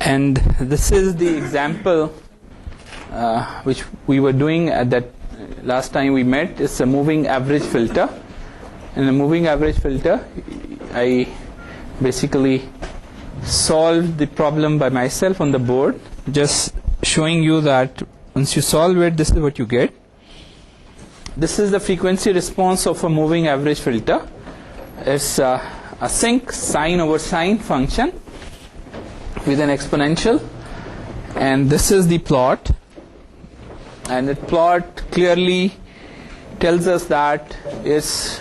And this is the example which we were doing at that last time we met. It's a moving average filter. In a moving average filter, I basically solved the problem by myself on the board, just showing you that once you solve it, this is what you get. This is the frequency response of a moving average filter. It's a sinc sine over sine function with an exponential, and this is the plot, and the plot clearly tells us that this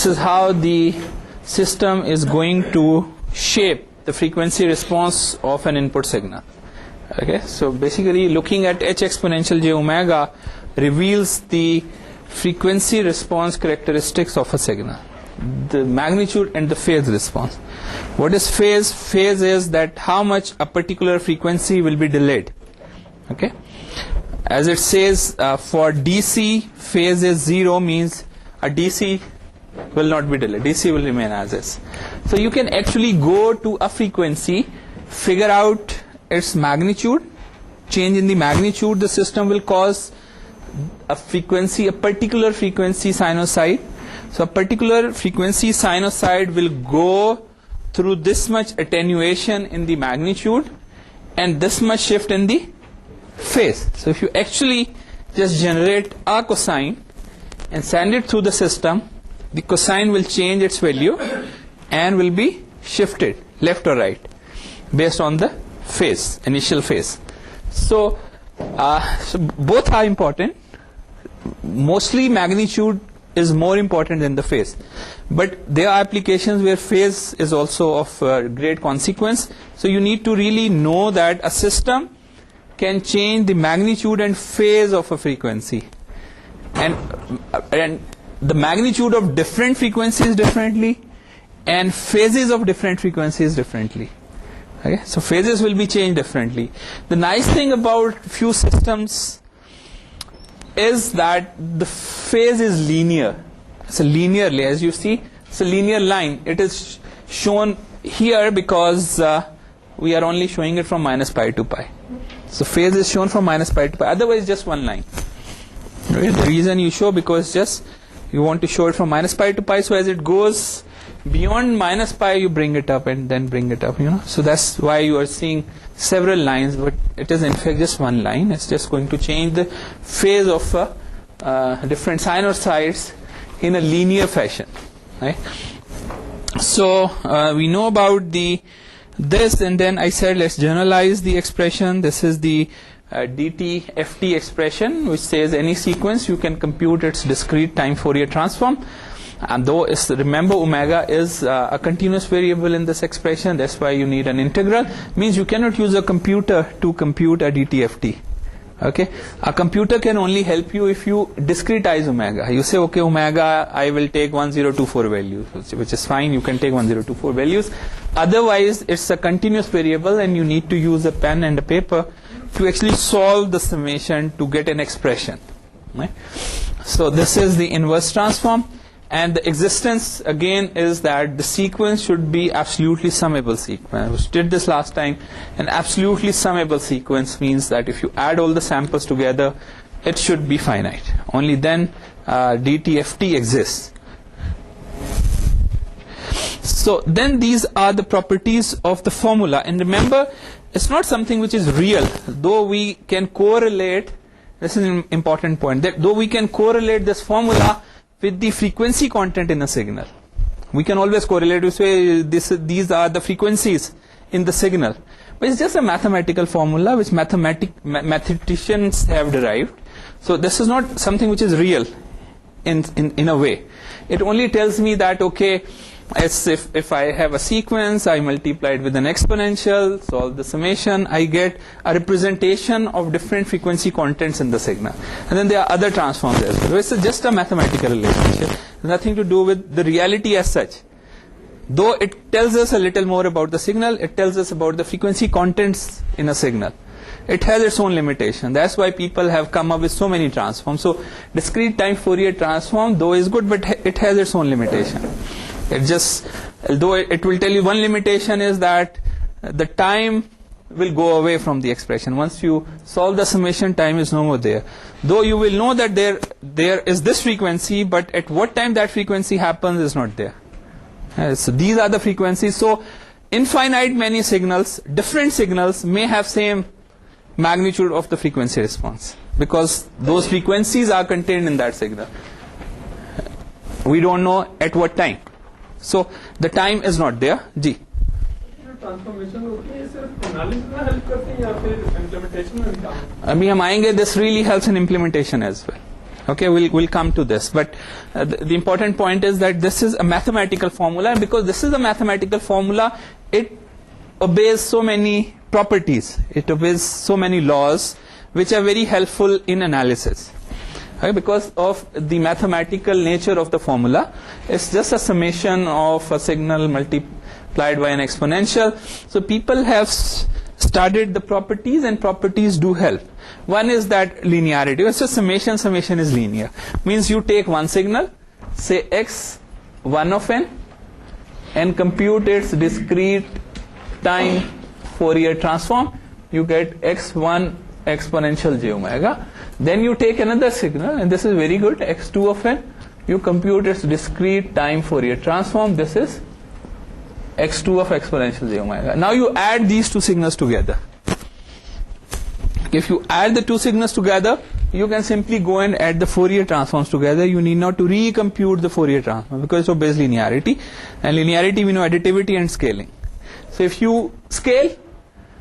is how the system is going to shape the frequency response of an input signal. Okay, so basically looking at h exponential j omega reveals the frequency response characteristics of a signal, the magnitude and the phase response. What is phase? Phase is that how much a particular frequency will be delayed. Okay, as it says for DC, phase is 0, means a DC will not be delayed, DC will remain as is. So you can actually go to a frequency, figure out its magnitude, change in the magnitude the system will cause a frequency, a particular frequency sinusoid. So a particular frequency sinusoid will go through this much attenuation in the magnitude and this much shift in the phase. So if you actually just generate a cosine and send it through the system, the cosine will change its value and will be shifted left or right based on the phase, initial phase. So both are important. Mostly magnitude is more important than the phase, but there are applications where phase is also of great consequence. So you need to really know that a system can change the magnitude and phase of a frequency, and the magnitude of different frequencies differently, and phases of different frequencies differently. Okay, so phases will be changed differently. The nice thing about few systems is that the phase is linear. It's a linearly, as you see, it's a linear line. It is shown here because we are only showing it from minus pi to pi. So phase is shown from minus pi to pi. Otherwise, just one line. Right? The reason you show, because just you want to show it from minus pi to pi. So as it goes beyond minus pi, you bring it up and then bring it up. So that's why you are seeing several lines, but it is in fact just one line. It's just going to change the phase of different sinusoids in a linear fashion. Right? So we know about this, and then I said let's generalize the expression. This is the DT-FT expression, which says any sequence you can compute its discrete time Fourier transform. And though remember omega is a continuous variable in this expression, that's why you need an integral. Means you cannot use a computer to compute a DT-FT. Okay, a computer can only help you if you discretize omega. You say, okay, omega, I will take 1024 values, which is fine. You can take 1024 values. Otherwise, it's a continuous variable, and you need to use a pen and a paper to actually solve the summation to get an expression. Right? So this is the inverse transform. And the existence again is that the sequence should be absolutely summable sequence. We did this last time. An absolutely summable sequence means that if you add all the samples together, it should be finite. Only then DT-FT exists. So then these are the properties of the formula. And remember, it's not something which is real. Though we can correlate, this is an important point, that though we can correlate this formula with the frequency content in a signal. We can always correlate to say these are the frequencies in the signal. But it's just a mathematical formula which mathematicians have derived. So this is not something which is real in a way. It only tells me that, okay, as if I have a sequence, I multiply it with an exponential, solve the summation, I get a representation of different frequency contents in the signal. And then there are other transforms as well. So it's just a mathematical relationship. Nothing to do with the reality as such. Though it tells us a little more about the signal, it tells us about the frequency contents in a signal. It has its own limitation. That's why people have come up with so many transforms. So discrete time Fourier transform, though is good, but it has its own limitation. It just, although it will tell you one limitation is that the time will go away from the expression. Once you solve the summation, time is no more there. Though you will know that there is this frequency, but at what time that frequency happens is not there. So these are the frequencies. So infinite many signals, different signals may have same magnitude of the frequency response, because those frequencies are contained in that signal. We don't know at what time. So the time is not there. Ji. अभी हम आएंगे. This really helps in implementation as well. Okay, we'll come to this, but the important point is that this is a mathematical formula, and because this is a mathematical formula, it obeys so many properties, it obeys so many laws which are very helpful in analysis. Okay, because of the mathematical nature of the formula, it's just a summation of a signal multiplied by an exponential. So people have studied the properties, and properties do help. One is that linearity. It's a summation. Summation is linear. Means you take one signal, say x1 of n, and compute its discrete time Fourier transform. You get x1 exponential j omega. Then you take another signal, and this is very good, x2 of n. You compute its discrete time Fourier transform. This is x2 of exponential j omega. Now you add these two signals together. If you add the two signals together, you can simply go and add the Fourier transforms together. You need not to recompute the Fourier transform, because it obeys linearity, and linearity we know additivity and scaling. So if you scale,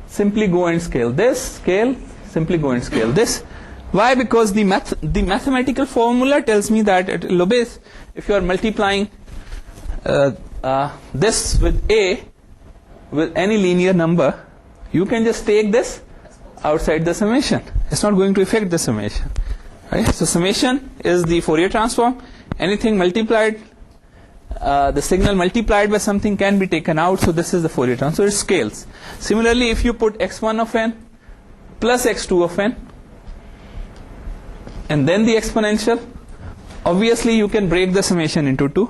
simply go and scale this, scale, simply go and scale this. Why? Because the mathematical formula tells me that it will obey. If you are multiplying this with a, with any linear number, you can just take this outside the summation. It's not going to affect the summation. Right? So summation is the Fourier transform. Anything multiplied, the signal multiplied by something can be taken out. So this is the Fourier transform. So it scales. Similarly, if you put x1 of n plus x2 of n, and then the exponential, obviously you can break the summation into two.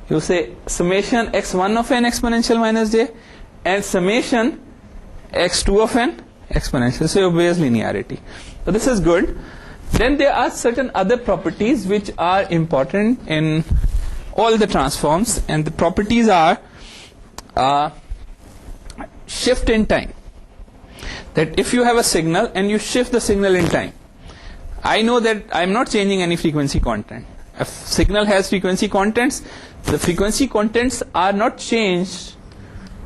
You say summation x1 of n exponential minus j, and summation x2 of n exponential. So it obeys linearity. So this is good. Then there are certain other properties which are important in all the transforms, and the properties are shift in time. That if you have a signal and you shift the signal in time, I know that I'm not changing any frequency content. A signal has frequency contents. The frequency contents are not changed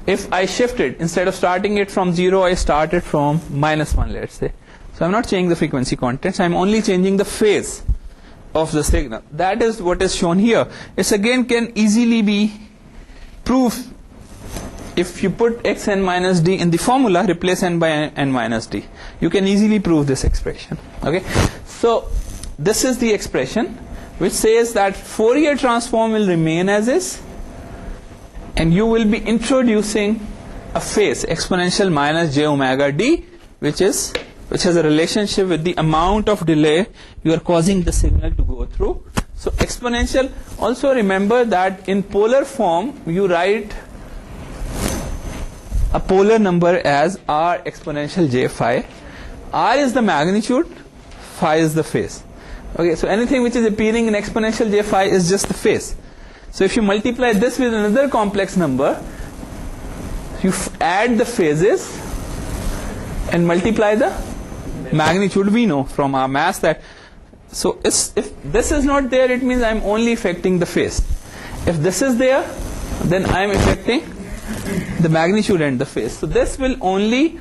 if I shift it. Instead of starting it from 0, I start it from -1, let's say. So I'm not changing the frequency contents. I'm only changing the phase of the signal. That is what is shown here. It's again can easily be proved. If you put xn minus d in the formula, replace n by n minus d. You can easily prove this expression. Okay. So this is the expression which says that Fourier transform will remain as is, and you will be introducing a phase exponential minus j omega d, which has a relationship with the amount of delay you are causing the signal to go through. So exponential, also remember that in polar form you write a polar number as r exponential j phi. R is the magnitude, phi is the phase. Okay, so anything which is appearing in exponential j phi is just the phase. So if you multiply this with another complex number, you add the phases and multiply the magnitude. We know from our math that, so if this is not there, it means I'm only affecting the phase. If this is there, then I'm affecting the magnitude and the phase. So this will only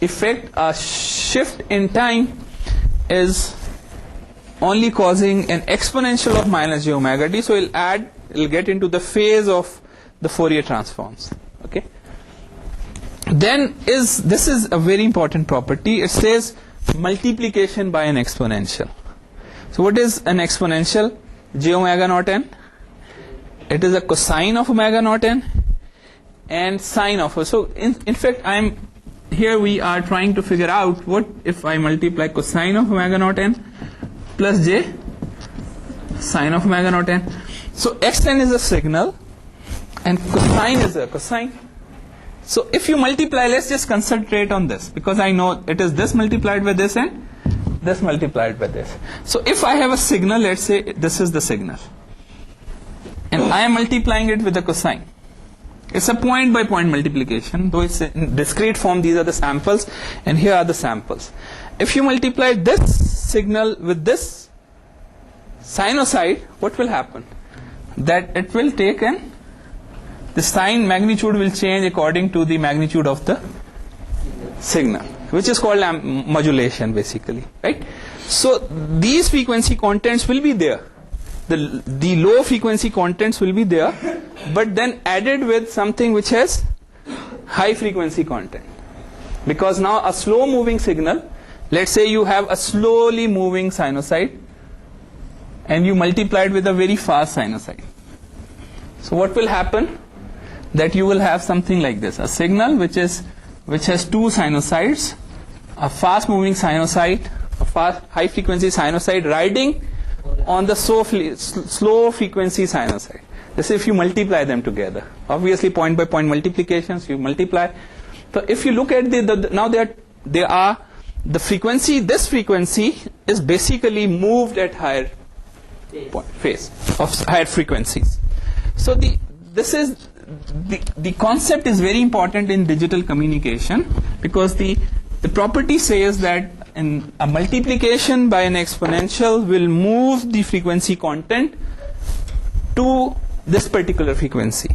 affect a shift in time, is only causing an exponential of minus j omega d. So it'll get into the phase of the Fourier transforms. Okay. Then this is a very important property. It says multiplication by an exponential. So what is an exponential? J omega naught n. It is a cosine of omega naught n and sine of. So in fact, here we are trying to figure out what if I multiply cosine of omega naught n plus j sine of omega naught n. So xn is a signal and cosine is a cosine. So if you multiply, let's just concentrate on this, because I know it is this multiplied by this and this multiplied by this. So if I have a signal, let's say this is the signal, and I am multiplying it with a cosine. It's a point by point multiplication, though it's in discrete form. These are the samples and here are the samples. If you multiply this signal with this sinusoid, what will happen? That it will take the sign magnitude will change according to the magnitude of the signal, which is called modulation basically, right? So these frequency contents will be there. The low frequency contents will be there, but then added with something which has high frequency content. Because now a slow moving signal, let's say you have a slowly moving sinusoid and you multiply it with a very fast sinusoid. So what will happen? That you will have something like this, a signal which has two sinusoids, a fast moving sinusoid, a fast high frequency sinusoid riding on the slow frequency sinusoid. This if you multiply them together. Obviously point by point multiplications, you multiply. So if you look at now they are the frequency, this frequency is basically moved at higher phase of higher frequencies. So the concept is very important in digital communication, because the property says that in a multiplication by an exponential will move the frequency content to this particular frequency.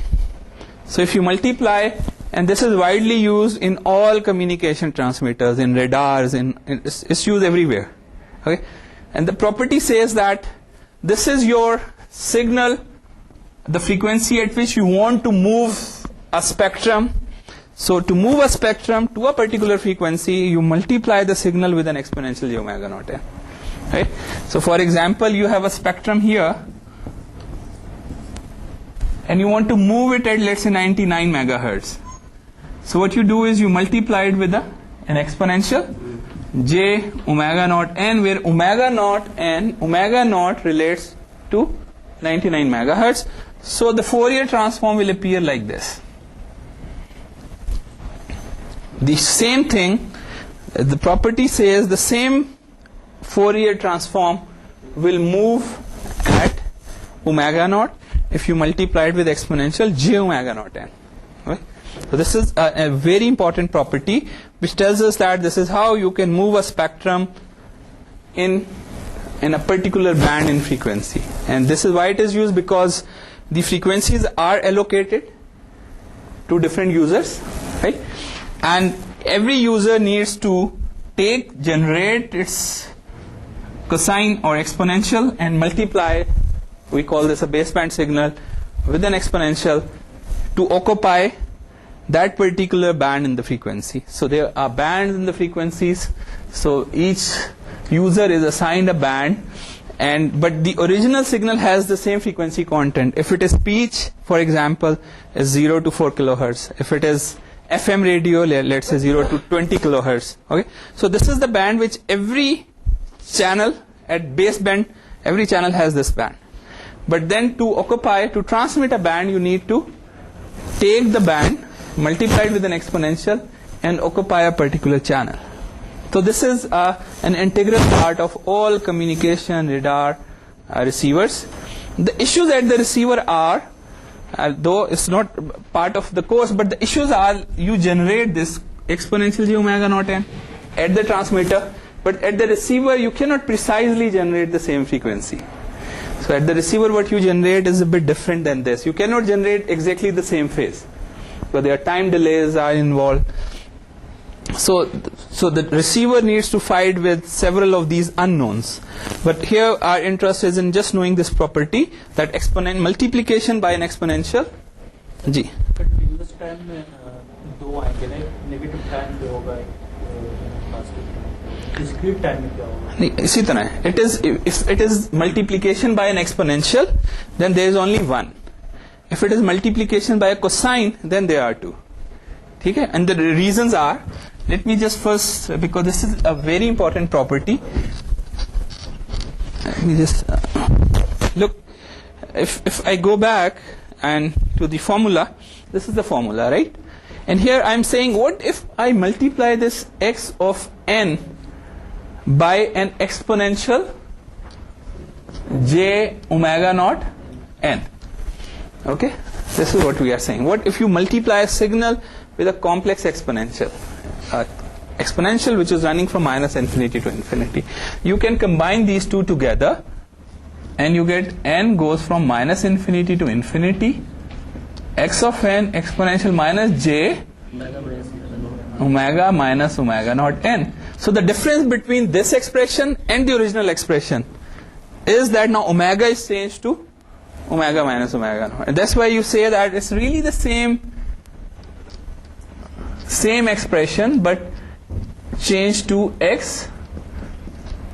So if you multiply, and this is widely used in all communication transmitters, in radars, it's used everywhere. Okay, and the property says that this is your signal, the frequency at which you want to move a spectrum. So to move a spectrum to a particular frequency, you multiply the signal with an exponential j omega naught n. Right? So for example, you have a spectrum here, and you want to move it at, let's say, 99 megahertz. So what you do is you multiply it with an exponential j omega naught n, where omega naught relates to 99 megahertz. So the Fourier transform will appear like this. The same thing, the property says the same Fourier transform will move at omega naught if you multiply it with exponential j omega naught n. Okay? So this is a very important property which tells us that this is how you can move a spectrum in a particular band in frequency. And this is why it is used, because the frequencies are allocated to different users, right? And every user needs to generate its cosine or exponential and multiply, we call this a baseband signal, with an exponential to occupy that particular band in the frequency. So there are bands in the frequencies, so each user is assigned a band, but the original signal has the same frequency content. If it is speech, for example, is 0 to 4 kilohertz. If it is FM radio, let's say 0 to 20 kilohertz. Okay, so this is the band which every channel at baseband, every channel has this band. But then to transmit a band, you need to take the band, multiply it with an exponential, and occupy a particular channel. So this is an integral part of all communication radar receivers. The issues at the receiver are, though it's not part of the course, but the issues are you generate this exponential j omega naught n at the transmitter, but at the receiver you cannot precisely generate the same frequency. So at the receiver what you generate is a bit different than this. You cannot generate exactly the same phase, because there are time delays are involved. So the receiver needs to fight with several of these unknowns. But here our interest is in just knowing this property, that multiplication by an exponential ji. But user time में दो आएंगे ना, negative time पे होगा, discrete time में क्या होगा? नहीं, इसी तरह है. If it is multiplication by an exponential, then there is only one. If it is multiplication by a cosine, then there are two. ठीक है? And the reasons are, let me just first, because this is a very important property, let me just look. If I go back and to the formula, this is the formula, right? And here I'm saying, what if I multiply this x of n by an exponential j omega naught n? Okay, this is what we are saying. What if you multiply a signal with a complex exponential? Exponential which is running from minus infinity to infinity. You can combine these two together and you get n goes from minus infinity to infinity, x of n exponential minus j omega minus omega naught n. So the difference between this expression and the original expression is that now omega is changed to omega minus omega naught. And that's why you say that it's really the same expression, but change to x,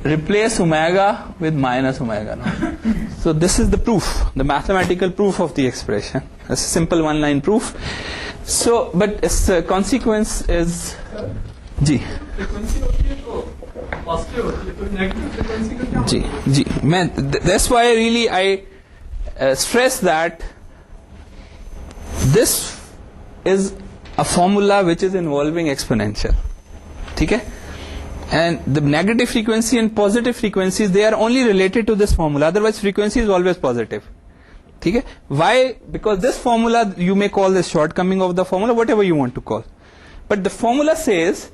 replace omega with minus omega naught. So this is the proof, the mathematical proof of the expression. It's a simple one-line proof. So, but its consequence is ji ji. That's why really I stress that this is a formula which is involving exponential. Okay? And the negative frequency and positive frequencies, they are only related to this formula. Otherwise frequency is always positive. Okay? Why? Because this formula, you may call this shortcoming of the formula, whatever you want to call. But the formula says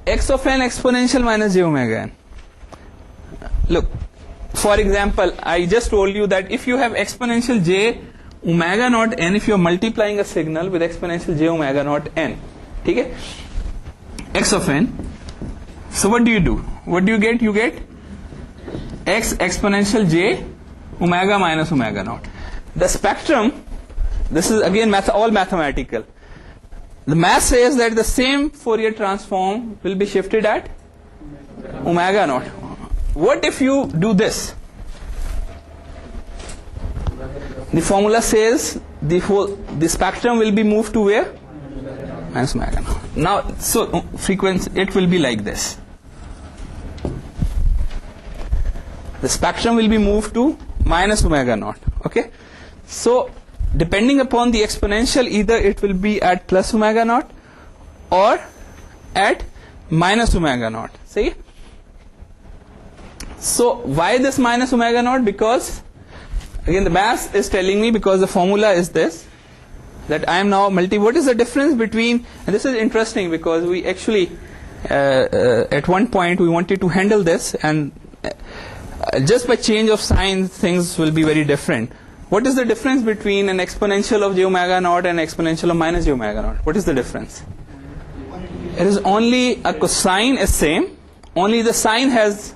x of n exponential minus j omega n. Look, for example, I just told you that if you have exponential j omega naught n, if you are multiplying a signal with exponential j omega naught n, okay, x of n, so what do? What do you get? You get x exponential j omega minus omega naught. The spectrum, this is again all mathematical. The math says that the same Fourier transform will be shifted at omega naught. What if you do this? The formula says the spectrum will be moved to where? Minus omega naught. Now, so frequency, it will be like this. The spectrum will be moved to minus omega naught. Okay? So, depending upon the exponential, either it will be at plus omega naught or at minus omega naught. See? So, why this minus omega naught? Because, again, the math is telling me, because the formula is this, that I am now what is the difference between, and this is interesting because we actually, at one point we wanted to handle this, and just by change of sign things will be very different. What is the difference between an exponential of j omega naught and exponential of minus j omega naught? What is the difference? It is only a cosine is same, only the sine has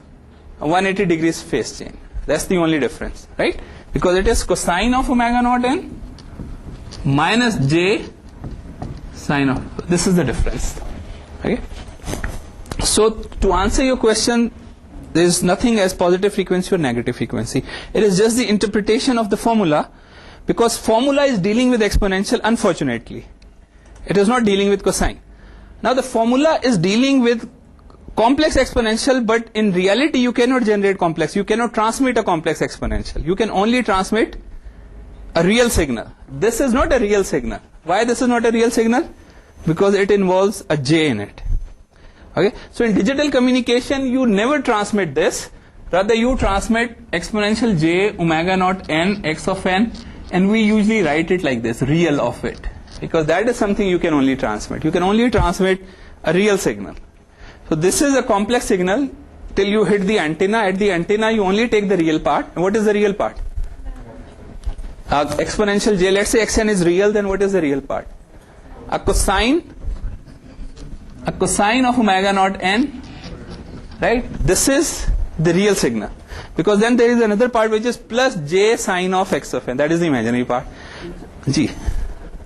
a 180 degrees phase change. That's the only difference, right? Because it is cosine of omega naught n minus j sine of, this is the difference. Okay? So to answer your question, there is nothing as positive frequency or negative frequency. It is just the interpretation of the formula, because formula is dealing with exponential, unfortunately. It is not dealing with cosine. Now the formula is dealing with complex exponential, but in reality you cannot generate complex. You cannot transmit a complex exponential. You can only transmit a real signal. This is not a real signal. Why this is not a real signal? Because it involves a j in it. Okay, so in digital communication you never transmit this, rather you transmit exponential j omega naught n x of n, and we usually write it like this, real of it, because that is something you can only transmit. You can only transmit a real signal. So this is a complex signal till you hit the antenna. At the antenna you only take the real part. And what is the real part? Exponential j, let's say xn is real, then what is the real part? A cosine of omega naught n, right? This is the real signal, because then there is another part which is plus j sine of x of n, that is the imaginary part. Ji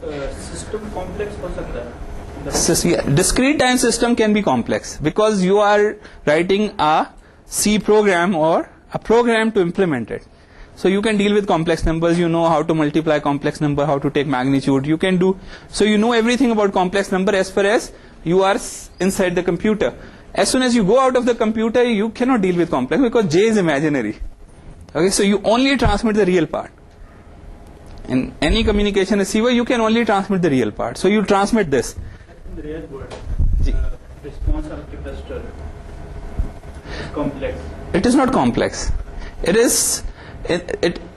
System complex हो सकता है. Discrete time system can be complex because you are writing a C program or a program to implement it. So you can deal with complex numbers, you know how to multiply complex number, how to take magnitude, you can do, so you know everything about complex number as far as you are inside the computer. As soon as you go out of the computer, you cannot deal with complex because j is imaginary. Okay, so you only transmit the real part. In any communication receiver, you can only transmit the real part. So you transmit this. In the real world, Ji. response of capacitor is complex. It is not complex. It is.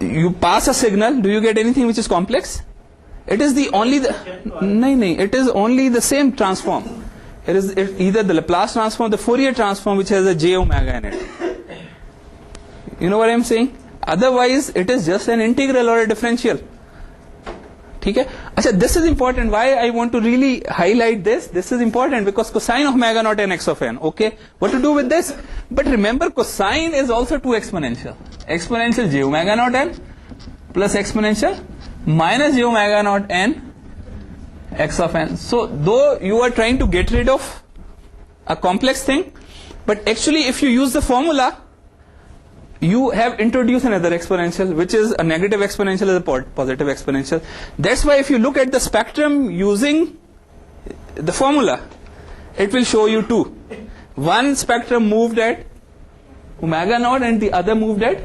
You pass a signal. Do you get anything which is complex? It is the only the. No. It is only the same transform. It is either the Laplace transform, the Fourier transform, which has a j omega in it. You know what I am saying? Otherwise, it is just an integral or a differential. Okay? Achha, this is important. Why I want to really highlight this? This is important because cosine of omega naught n x of n. Okay? What to do with this? But remember, cosine is also 2 exponential. Exponential j omega naught n plus exponential minus j omega naught n x of n. So, though you are trying to get rid of a complex thing, but actually if you use the formula, you have introduced another exponential, which is a negative exponential as a positive exponential. That's why if you look at the spectrum using the formula, it will show you two. One spectrum moved at omega naught and the other moved at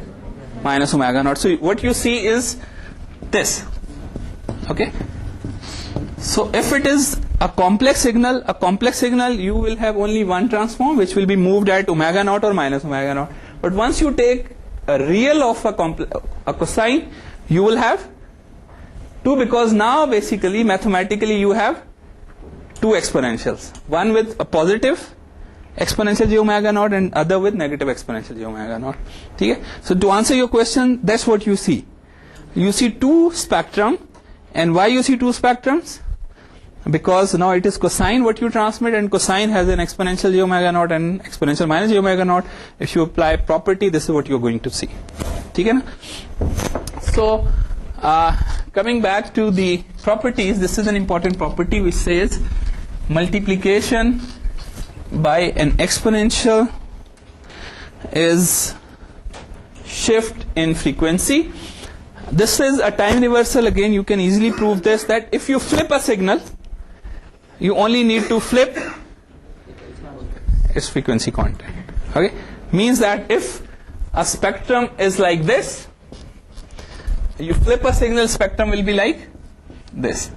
minus omega naught. So what you see is this. Okay? So if it is a complex signal, you will have only one transform which will be moved at omega naught or minus omega naught. But once you take a real of a cosine, you will have two, because now basically mathematically you have two exponentials. One with a positive exponential j omega naught and other with negative exponential j omega naught. Okay? So to answer your question, that's what you see. You see two spectrum. And why you see two spectrums? Because now it is cosine what you transmit, and cosine has an exponential j omega naught and exponential minus j omega naught. If you apply property, this is what you are going to see. Okay? So coming back to the properties, this is an important property which says multiplication by an exponential is shift in frequency. This is a time reversal. Again, you can easily prove this, that if you flip a signal, you only need to flip its frequency content. Okay? Means that if a spectrum is like this, you flip a signal, spectrum will be like this.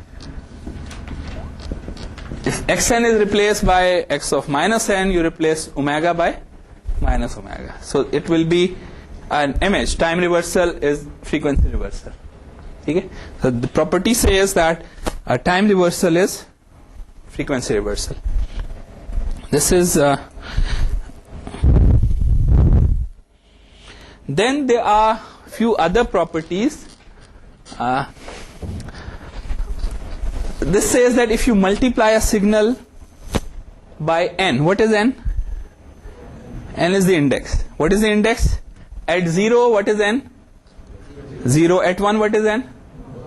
If xn is replaced by x of minus n, you replace omega by minus omega. So it will be an image. Time reversal is frequency reversal. Okay? So the property says that a time reversal is frequency reversal. This is then there are few other properties. This says that if you multiply a signal by n, what is n? N is the index. What is the index? At 0, what is n? 0. At 1, what is n?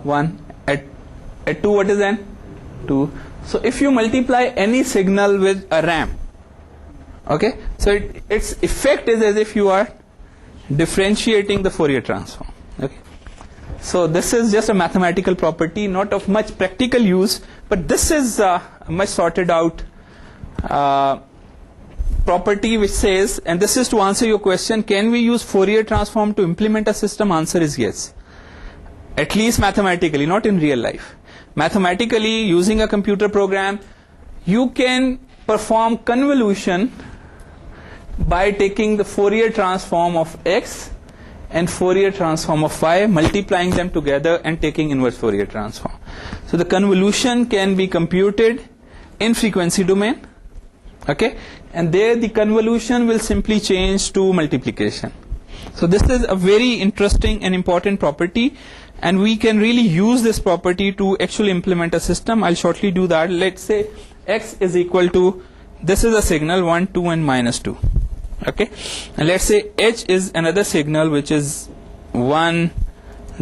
1. At 2, what is n? 2. So if you multiply any signal with a RAM, okay, so its effect is as if you are differentiating the Fourier transform. Okay, so this is just a mathematical property, not of much practical use, but this is a much sorted out property which says, and this is to answer your question, can we use Fourier transform to implement a system? Answer is yes. At least mathematically, not in real life. Mathematically, using a computer program, you can perform convolution by taking the Fourier transform of x and Fourier transform of y, multiplying them together and taking inverse Fourier transform. So the convolution can be computed in frequency domain. Okay, and there the convolution will simply change to multiplication. So this is a very interesting and important property, and we can really use this property to actually implement a system. I'll shortly do that. Let's say x is equal to, this is a signal 1, 2 and minus 2. Okay, and let's say h is another signal which is 1,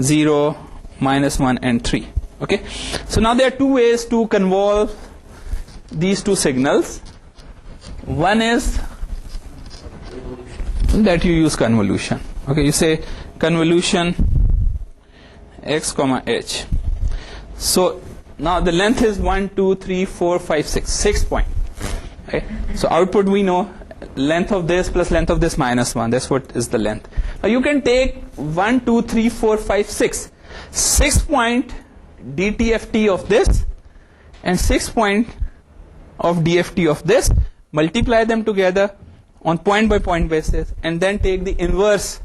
0, minus 1 and 3. Okay, so now there are two ways to convolve these two signals. One is that you use convolution. Okay, you say convolution x comma h. So now the length is 1, 2, 3, 4, 5, 6. 6 point. Okay, so output we know, length of this plus length of this minus 1. That's what is the length. Now you can take 1, 2, 3, 4, 5, 6. 6 point DTFT of this and 6 point of DFT of this, multiply them together on point by point basis, and then take the inverse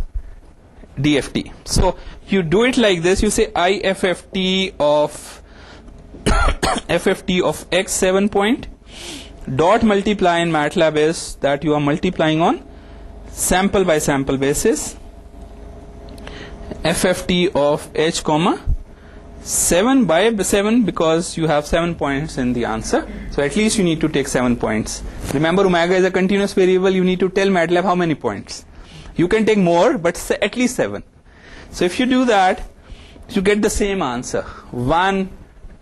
DFT. So you do it like this, you say IFFT of FFT of X 7 point, dot multiply in MATLAB is that you are multiplying on sample by sample basis, FFT of H comma 7 by 7, because you have 7 points in the answer, so at least you need to take 7 points. Remember, omega is a continuous variable, you need to tell MATLAB how many points. You can take more, but at least 7. So if you do that, you get the same answer, 1,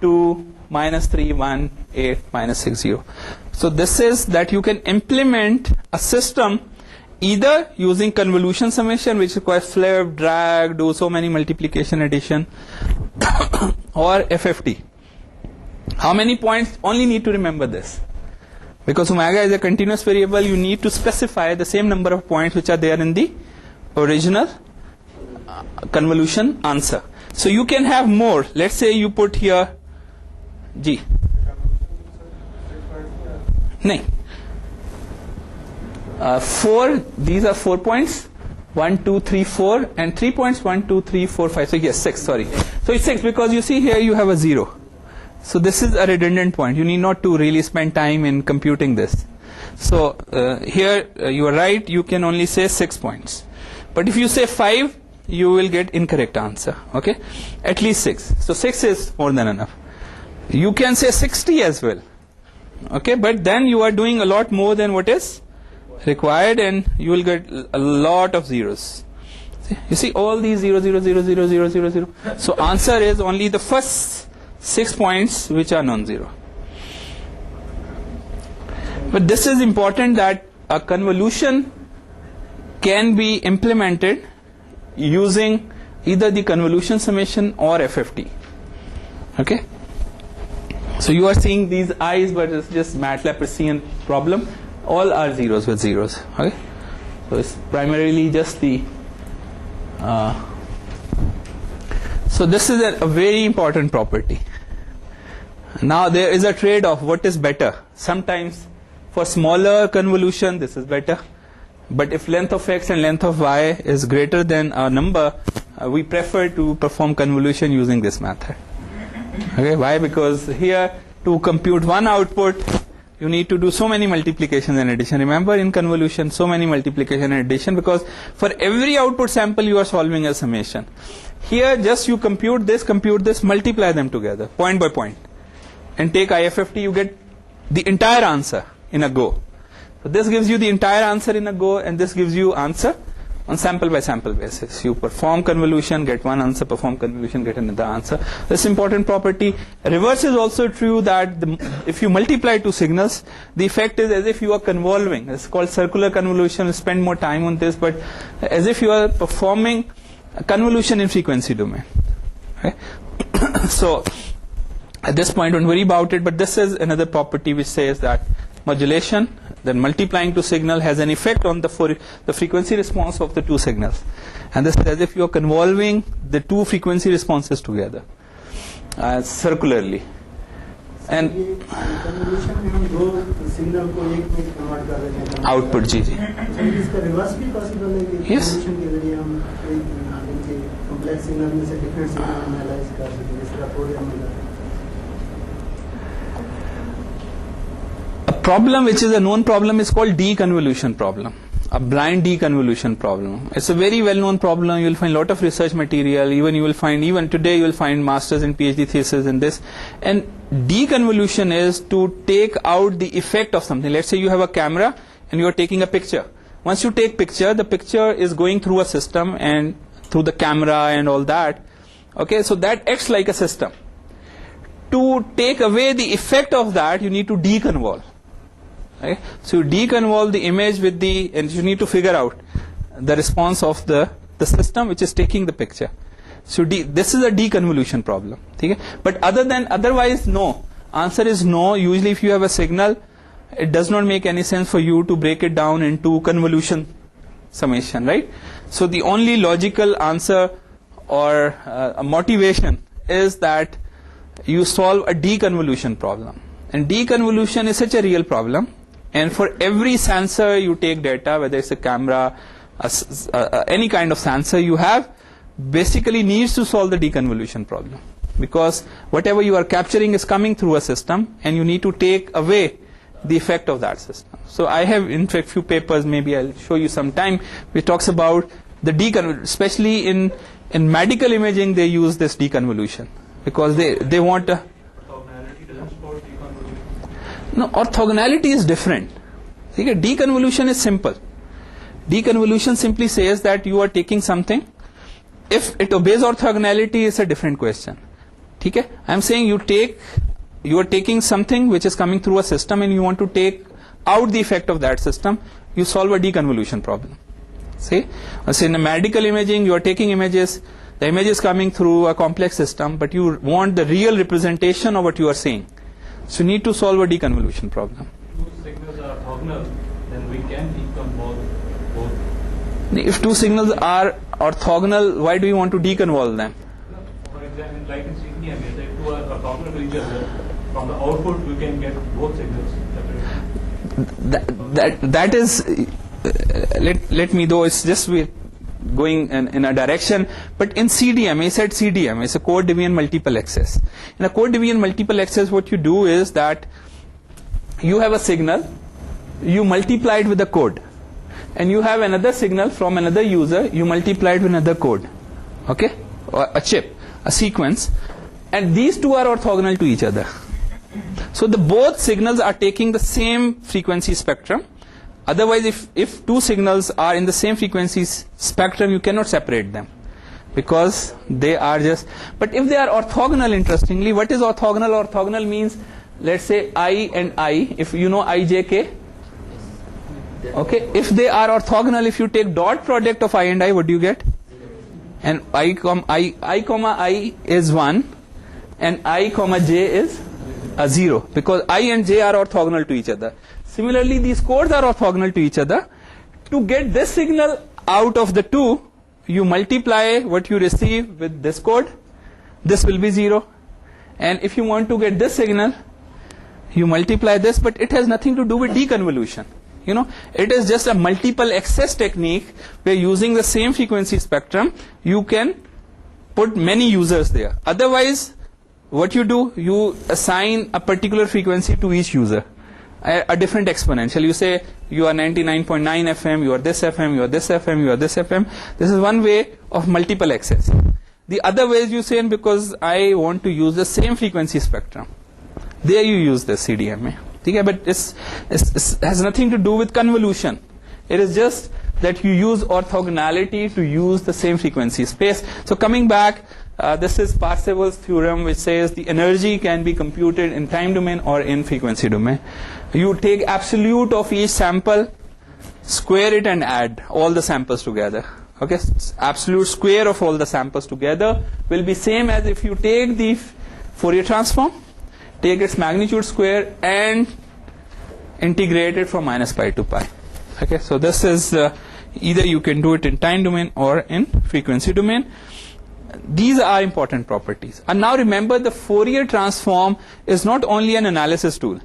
2, minus 3, 1, 8, minus 6, 0. So this is that you can implement a system either using convolution summation, which requires flip, drag, do so many multiplication, addition, or FFT. How many points? Only need to remember this. Because omega is a continuous variable, you need to specify the same number of points which are there in the original convolution answer. So you can have more. Let's say you put here G. No. 4, these are 4 points, 1, 2, 3, 4, and 3 points, 1, 2, 3, 4, 5, so yes, 6, sorry. So it's 6 because you see here you have a 0. So this is a redundant point. You need not to really spend time in computing this. So here you are right, you can only say 6 points. But if you say 5, you will get incorrect answer, okay? At least 6. So 6 is more than enough. You can say 60 as well, okay? But then you are doing a lot more than what is required, and you will get a lot of zeros. You see all these 0, 0, 0, 0, 0, 0, 0. So answer is only the first 6 points which are non-zero. But this is important, that a convolution can be implemented using either the convolution summation or FFT. Okay? So you are seeing these I's, but it's just MATLAB Precision problem. All are zeros with zeros. Okay? So it's primarily just the so this is a very important property. Now there is a trade-off. What is better? Sometimes for smaller convolution this is better, but if length of x and length of y is greater than a number, we prefer to perform convolution using this method. Okay, why? Because here to compute one output you need to do so many multiplications and addition. Remember, in convolution so many multiplication and addition, because for every output sample you are solving a summation. Here just you compute this, multiply them together point by point and take IFFT, you get the entire answer in a go. So this gives you the entire answer in a go, and this gives you answer on sample by sample basis. You perform convolution, get one answer, perform convolution, get another answer. This important property. Reverse is also true, that if you multiply two signals, the effect is as if you are convolving. It's called circular convolution. We'll spend more time on this, but as if you are performing a convolution in frequency domain. Okay? So at this point don't worry about it, but this is another property which says that modulation, then multiplying two signal, has an effect on the frequency response of the two signals, and this is as if you are convolving the two frequency responses together circularly. And convolution में हम दो signal को एक में convert कर देते हैं output जी जी इसका रिवर्स भी पॉसिबल है कि Yes. convolution के जरिए हम एक कॉम्प्लेक्स सिग्नल में से डिफरेंट सिग्नल एनालाइज कर सकते हैं, इसका प्रोग्राम मिला है. A problem which is a known problem is called deconvolution problem, a blind deconvolution problem. It's a very well known problem. You will find a lot of research material, even today you will find masters and PhD thesis in this. And deconvolution is to take out the effect of something. Let's say you have a camera and you are taking a picture. Once you take picture, the picture is going through a system and through the camera and all that. Okay, so that acts like a system. To take away the effect of that, you need to deconvolve. Okay? So you deconvolve the image with and you need to figure out the response of the system which is taking the picture. So this is a deconvolution problem. Okay? But otherwise no. Answer is no. Usually if you have a signal, it does not make any sense for you to break it down into convolution summation, right? So the only logical answer or a motivation is that you solve a deconvolution problem. And deconvolution is such a real problem. And for every sensor you take data, whether it's a camera, any kind of sensor you have, basically needs to solve the deconvolution problem. Because whatever you are capturing is coming through a system, and you need to take away the effect of that system. So I have, in fact, few papers, maybe I'll show you sometime, which talks about the deconvolution, especially in medical imaging, they use this deconvolution because they want a... Orthogonality doesn't support deconvolution? No, orthogonality is different. Okay, deconvolution is simple. Deconvolution simply says that you are taking something. If it obeys orthogonality, it's a different question. Okay? I'm saying you are taking something which is coming through a system and you want to take out the effect of that system. You solve a deconvolution problem. See? So in a medical imaging, you are taking images. The image is coming through a complex system, but you want the real representation of what you are seeing. So you need to solve a deconvolution problem. Two signals are orthogonal, then we can deconvolve both. If two signals are orthogonal, why do you want to deconvolve them? For example, like in CDM, if two are orthogonal to each other, from the output we can get both signals separately. That is, let me, though it's just we're going in a direction, but in CDM, I said CDM, it's a code deviant multiple access. In a code deviant multiple access, what you do is that you have a signal, you multiply it with the code, and you have another signal from another user, you multiply it with another code, okay, or a chip, a sequence, and these two are orthogonal to each other. So the both signals are taking the same frequency spectrum. Otherwise, if two signals are in the same frequency spectrum, you cannot separate them because they are just... But if they are orthogonal, interestingly, what is orthogonal? Orthogonal means, let's say I and I, if you know IJK, okay, if they are orthogonal, if you take dot product of I and I, what do you get? And I comma I is 1 and I comma j is a 0 because I and j are orthogonal to each other. Similarly, these codes are orthogonal to each other. To get this signal out of the two, you multiply what you receive with this code. This will be 0. And if you want to get this signal, you multiply this, but it has nothing to do with deconvolution. You know, it is just a multiple access technique where using the same frequency spectrum, you can put many users there. Otherwise, what you do, you assign a particular frequency to each user, a different exponential. You say you are 99.9 FM, you are this FM, you are this FM, you are this FM. This is one way of multiple access. The other way is you say, because I want to use the same frequency spectrum, there you use the CDMA. Okay, but it has nothing to do with convolution. It is just that you use orthogonality to use the same frequency space. So coming back, this is Parseval's theorem, which says the energy can be computed in time domain or in frequency domain. You take absolute of each sample, square it and add all the samples together. Okay, absolute square of all the samples together will be same as if you take the Fourier transform, take its magnitude square and integrate it from minus pi to pi. Okay, so this is either you can do it in time domain or in frequency domain. These are important properties. And now remember, the Fourier transform is not only an analysis tool,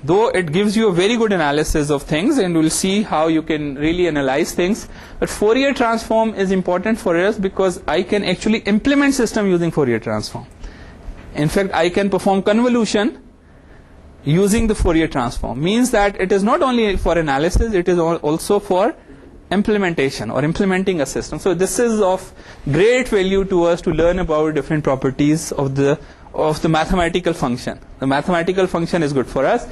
though it gives you a very good analysis of things, and we'll see how you can really analyze things. But Fourier transform is important for us because I can actually implement system using Fourier transform. In fact, I can perform convolution using the Fourier transform. Means that it is not only for analysis, it is also for implementation or implementing a system. So this is of great value to us to learn about different properties of the mathematical function. The mathematical function is good for us.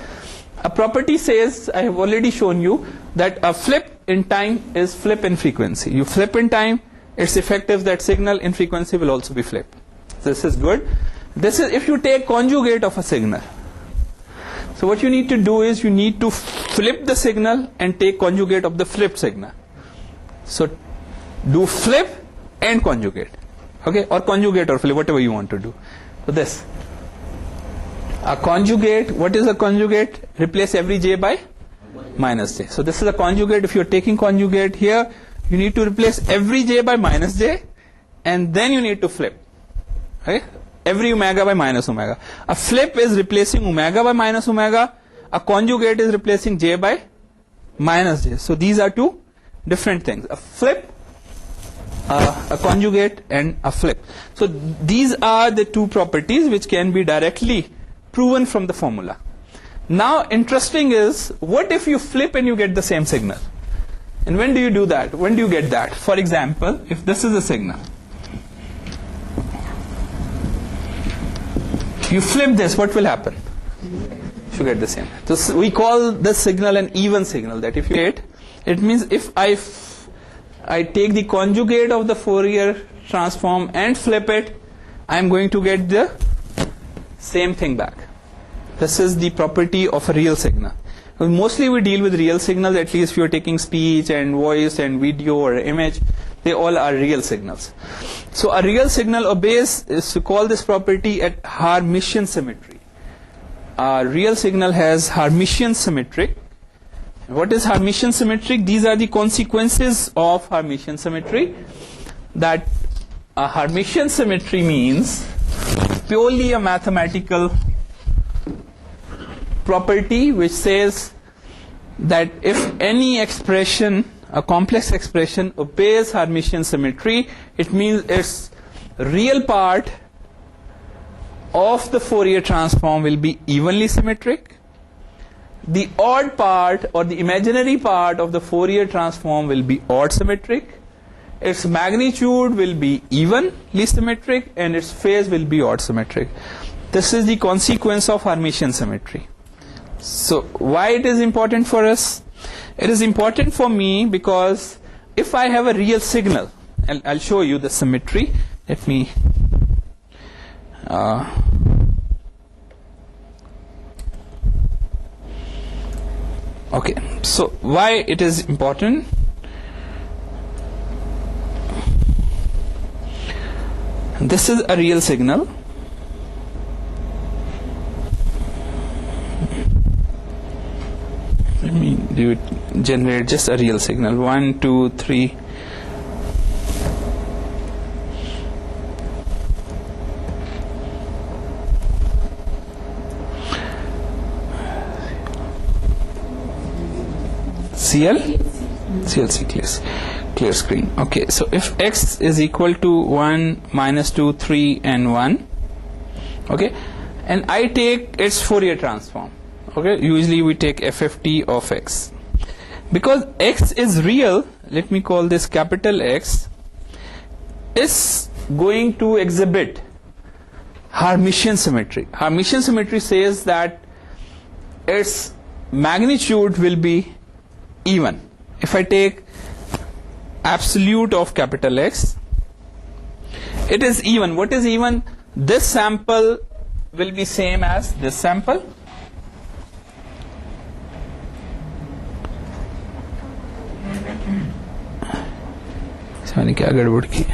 A property says, I have already shown you, that a flip in time is flip in frequency. You flip in time, it's effective that signal in frequency will also be flipped. This is good. This is if you take conjugate of a signal. So what you need to do is you need to flip the signal and take conjugate of the flipped signal. So do flip and conjugate, okay, or conjugate or flip, whatever you want to do. So this, a conjugate, what is a conjugate? Replace every j by minus j. So this is a conjugate. If you're taking conjugate here, you need to replace every j by minus j and then you need to flip. Okay? Every omega by minus omega. A flip is replacing omega by minus omega. A conjugate is replacing j by minus j. So these are two different things. A flip, a conjugate, and a flip. So these are the two properties which can be directly proven from the formula. Now interesting is, what if you flip and you get the same signal? And when do you do that? When do you get that? For example, if this is a signal, you flip this, what will happen? You get the same. So we call this signal an even signal. That if you get, it means if I take the conjugate of the Fourier transform and flip it, I am going to get the same thing back. This is the property of a real signal. Mostly we deal with real signals, at least if you are taking speech and voice and video or image, they all are real signals. So a real signal obeys, is to call this property at Hermitian symmetry. A real signal has Hermitian symmetry. What is Hermitian symmetry? These are the consequences of Hermitian symmetry. That a Hermitian symmetry means purely a mathematical property which says that if any expression, a complex expression, obeys Hermitian symmetry, it means its real part of the Fourier transform will be evenly symmetric. The odd part or the imaginary part of the Fourier transform will be odd symmetric. Its magnitude will be evenly symmetric and its phase will be odd symmetric. This is the consequence of Hermitian symmetry. So why it is important for us? It is important for me because if I have a real signal, and I'll show you the symmetry. Let me okay, so why it is important? This is a real signal. Let me do it, generate just a real signal. 1, 2, 3. CLC, clear screen. Okay, so if x is equal to 1, minus 2, 3 and 1, okay, and I take its Fourier transform. Okay, usually we take FFT of x. Because x is real, let me call this capital X, is going to exhibit Hermitian symmetry. Hermitian symmetry says that its magnitude will be even. If I take absolute of capital X, it is even. What is even? This sample will be same as this sample. मैंने क्या गड़बड़ की?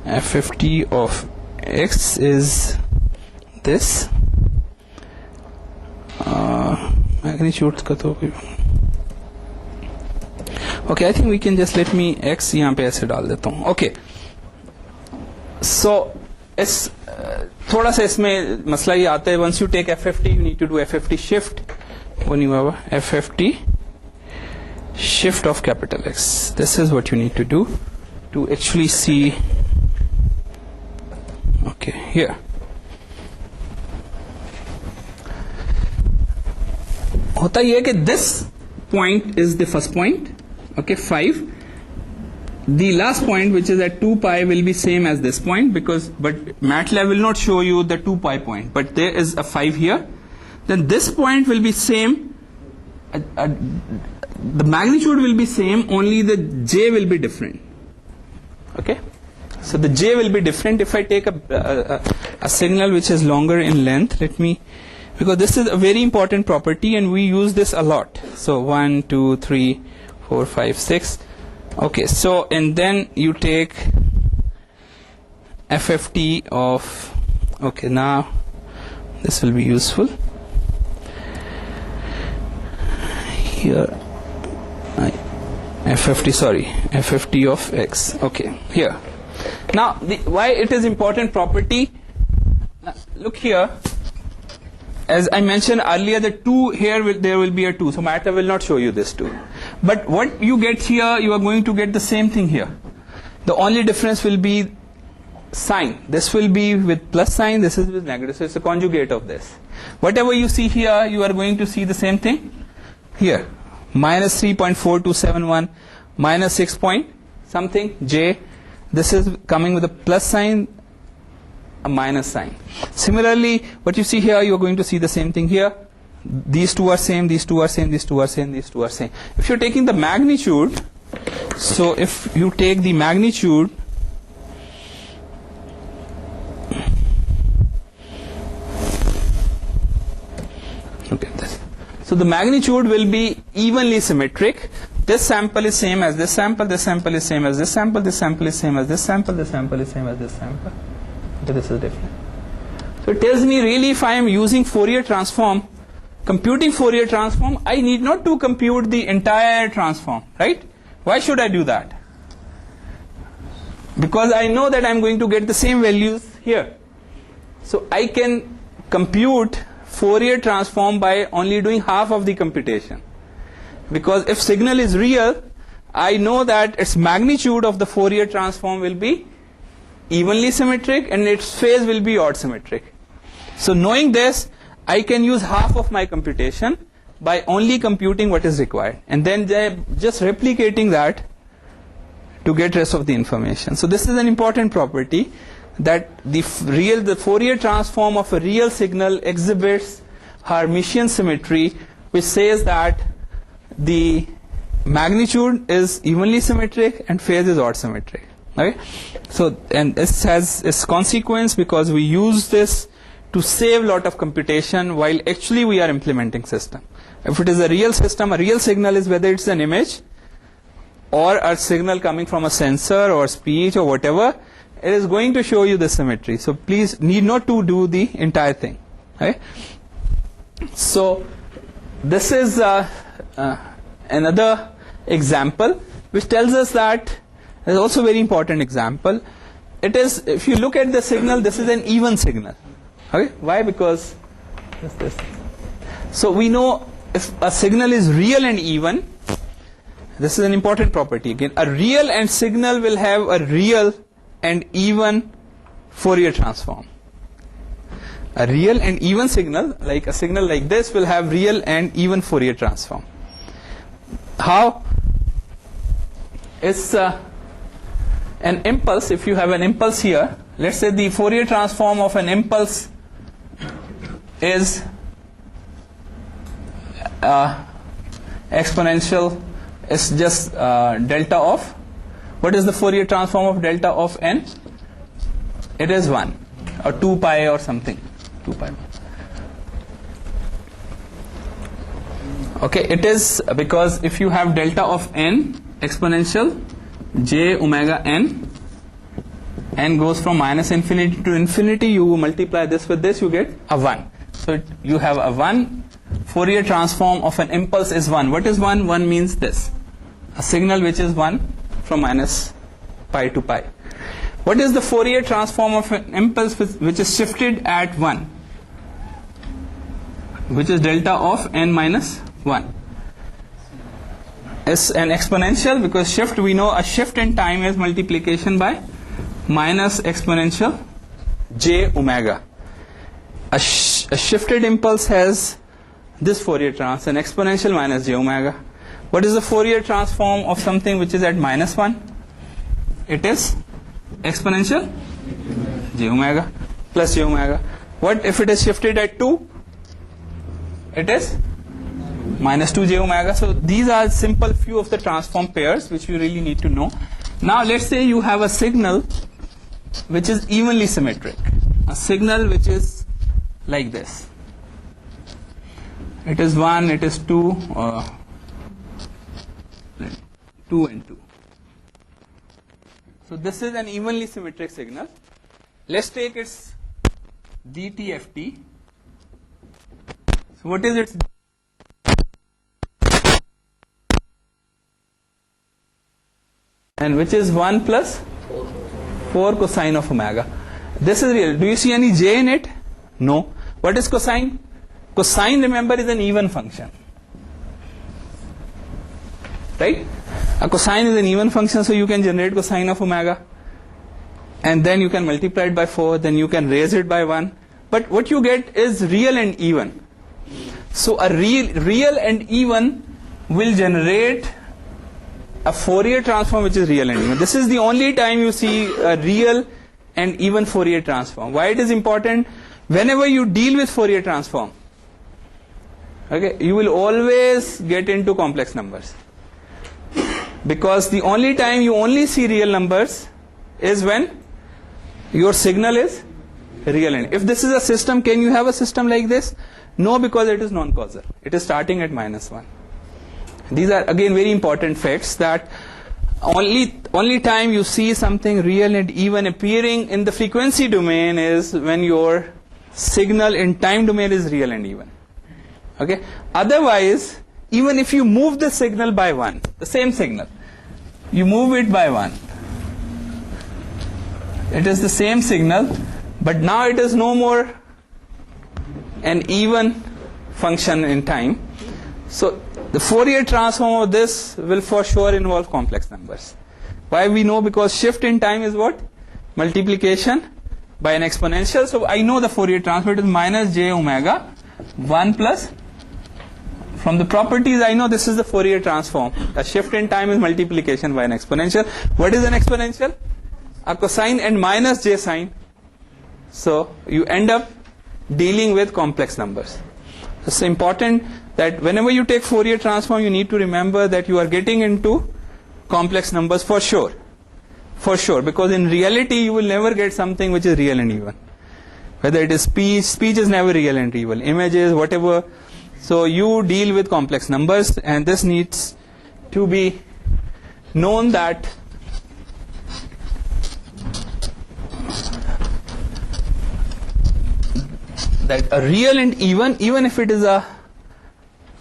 FFT of x is this. Magnitude का तो okay, I think we can just let me x यहाँ पे ऐसे डाल देता हूँ. Okay, so इस थोड़ा सा इसमें मसला ये आता है. Once you take FFT, you need to do FFT shift. When you have a FFT shift of capital X, this is what you need to do to actually see. Okay, here. होता ये कि this point is the first point. Okay, 5. The last point, which is at 2 pi, will be same as this point but MATLAB will not show you the 2 pi point, but there is a 5 here. Then this point will be same. The magnitude will be same, only the j will be different. Okay, so the j will be different. If I take a signal which is longer in length, because this is a very important property and we use this a lot. So 1, 2, 3, 4, 5, 6. Okay, so and then you take FFT of, okay, now this will be useful. Here, FFT of X. Okay, here. Now, why it is important property? Now, look here. As I mentioned earlier, the 2 here, there will be a 2. So matter will not show you this 2. But what you get here, you are going to get the same thing here. The only difference will be sign. This will be with plus sign, this is with negative. So it's a conjugate of this. Whatever you see here, you are going to see the same thing here. Minus 3.4271, minus 6 point something, J. This is coming with a plus sign, a minus sign. Similarly, what you see here, you are going to see the same thing here. These two are same, these two are same, these two are same, these two are same. If you're taking the magnitude, so if you take the magnitude, look at this. So the magnitude will be evenly symmetric. This sample is same as this sample, this sample is same as this sample, this sample is same as this sample, this sample is same as this sample. Okay, this is different. So it tells me really if I am using Fourier transform, computing Fourier transform, I need not to compute the entire transform, right? Why should I do that? Because I know that I am going to get the same values here. So I can compute Fourier transform by only doing half of the computation. Because if signal is real, I know that its magnitude of the Fourier transform will be evenly symmetric and its phase will be odd symmetric. So knowing this, I can use half of my computation by only computing what is required, and then just replicating that to get rest of the information. So this is an important property, that the Fourier transform of a real signal exhibits Hermitian symmetry, which says that the magnitude is evenly symmetric and phase is odd symmetric. Okay, so and this has its consequence because we use this to save a lot of computation while actually we are implementing system. If it is a real system, a real signal is whether it's an image or a signal coming from a sensor or speech or whatever, it is going to show you the symmetry. So please need not to do the entire thing. Okay? So this is another example which tells us that is also a very important example. It is, if you look at the signal, this is an even signal. Okay? Why? Because this. So we know if a signal is real and even, this is an important property. Again, a real and signal will have a real and even Fourier transform. A real and even signal, like a signal like this, will have real and even Fourier transform. How? It's an impulse. If you have an impulse here, let's say the Fourier transform of an impulse is exponential, is just delta of, what is the Fourier transform of delta of n? It is 1 or 2 pi or something, 2 pi. Okay, it is because if you have delta of n exponential j omega n, n goes from minus infinity to infinity, you multiply this with this, you get a 1. So you have a 1. Fourier transform of an impulse is 1. What is 1? 1 means this, a signal which is 1 from minus pi to pi. What is the Fourier transform of an impulse which is shifted at 1? Which is delta of n minus 1. It's an exponential, because shift, we know a shift in time is multiplication by minus exponential j omega. A shifted impulse has this Fourier transform, an exponential minus j omega. What is the Fourier transform of something which is at minus 1? It is exponential j omega plus j omega. What if it is shifted at 2? It is minus 2 j omega. So these are simple few of the transform pairs which you really need to know. Now let's say you have a signal which is evenly symmetric, a signal which is like this. It is 1, it is 2, 2 and 2. So this is an evenly symmetric signal. let's take its DTFT. So what is its? And which is 1 plus 4 cosine of omega. This is real. Do you see any j in it? No. What is cosine? Cosine, remember, is an even function. Right? A cosine is an even function, so you can generate cosine of omega. And then you can multiply it by 4, then you can raise it by 1. But what you get is real and even. So a real and even will generate a Fourier transform which is real and even. This is the only time you see a real and even Fourier transform. Why it is important? Whenever you deal with Fourier transform, okay, you will always get into complex numbers. Because the only time you only see real numbers is when your signal is real. And if this is a system, can you have a system like this? No, because it is non-causal. It is starting at -1. These are again very important facts, that only time you see something real and even appearing in the frequency domain is when your signal in time domain is real and even. Okay. Otherwise, even if you move the signal by 1, the same signal, you move it by 1, it is the same signal, but now it is no more an even function in time. So the Fourier transform of this will for sure involve complex numbers. Why we know? Because shift in time is what? Multiplication by an exponential. So I know the Fourier transform is minus j omega 1 plus. From the properties I know this is the Fourier transform. The shift in time is multiplication by an exponential. What is an exponential? A cosine and minus j sine. So you end up dealing with complex numbers. It's important that whenever you take Fourier transform, you need to remember that you are getting into complex numbers for sure. For sure, because in reality you will never get something which is real and even. Whether it is speech is never real and even. Images, whatever. So you deal with complex numbers, and this needs to be known that a real and even if it is a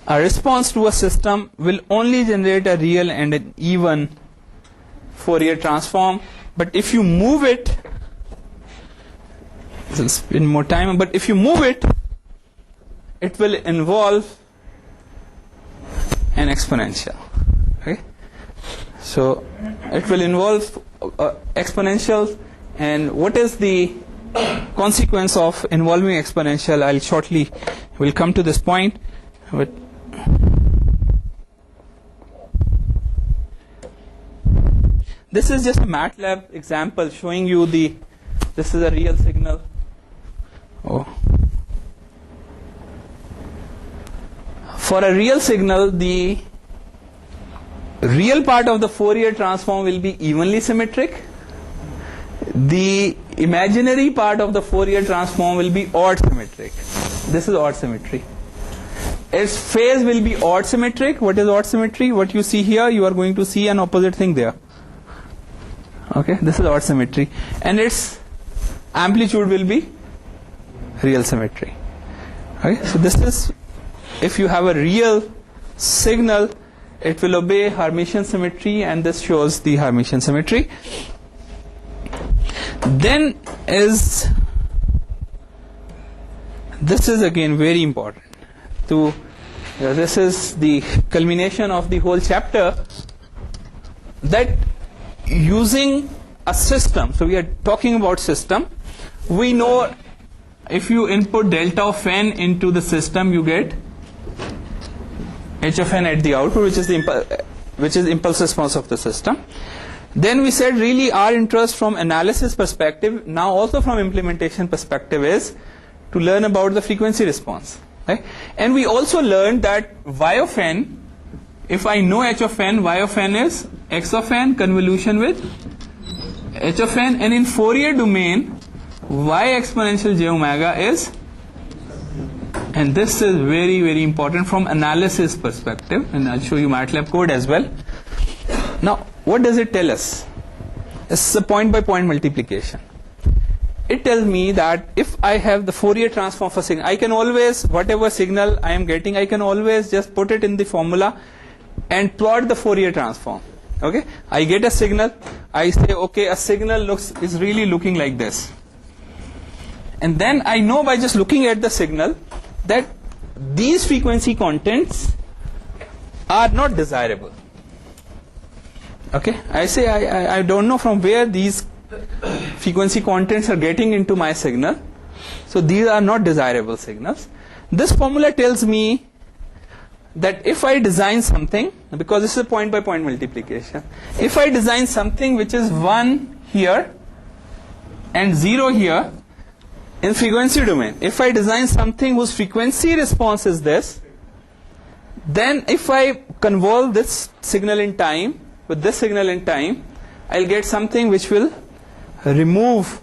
response to a system, will only generate a real and an even Fourier transform. But if you move it, this will spend more time, but if you move it, it will involve an exponential. Okay? So it will involve exponentials. And what is the consequence of involving exponential? I'll shortly will come to this point. But this is just a MATLAB example showing you this is a real signal. For a real signal, the real part of the Fourier transform will be evenly symmetric. The imaginary part of the Fourier transform will be odd symmetric. This is odd symmetry. Its phase will be odd symmetric. What is odd symmetry? What you see here, you are going to see an opposite thing there. Okay, this is odd symmetry. And its amplitude will be real symmetry. Okay, so this is, if you have a real signal, it will obey Hermitian symmetry, and this shows the Hermitian symmetry. Then this is again very important. This is the culmination of the whole chapter, that using a system, so we are talking about system, we know if you input delta of n into the system, you get h of n at the output, which is impulse response of the system. Then we said really our interest from analysis perspective, now also from implementation perspective, is to learn about the frequency response. Right? And we also learned that y of n, if I know h of n, y of n is x of n convolution with h of n, and in Fourier domain y exponential j omega is, and this is very very important from analysis perspective, and I'll show you MATLAB code as well. Now what does it tell us? It's a point by point multiplication. it tells me that if I have the Fourier transform for signal, I can always, whatever signal I am getting, I can always just put it in the formula and plot the Fourier transform. Okay, I get a signal, I say, okay, a signal is really looking like this, and then I know by just looking at the signal that these frequency contents are not desirable. Okay, I say I don't know from where these frequency contents are getting into my signal, so these are not desirable signals. This formula tells me that if I design something, because this is a point by point multiplication, if I design something which is 1 here and 0 here in frequency domain, if I design something whose frequency response is this, then if I convolve this signal in time with this signal in time, I'll get something which will remove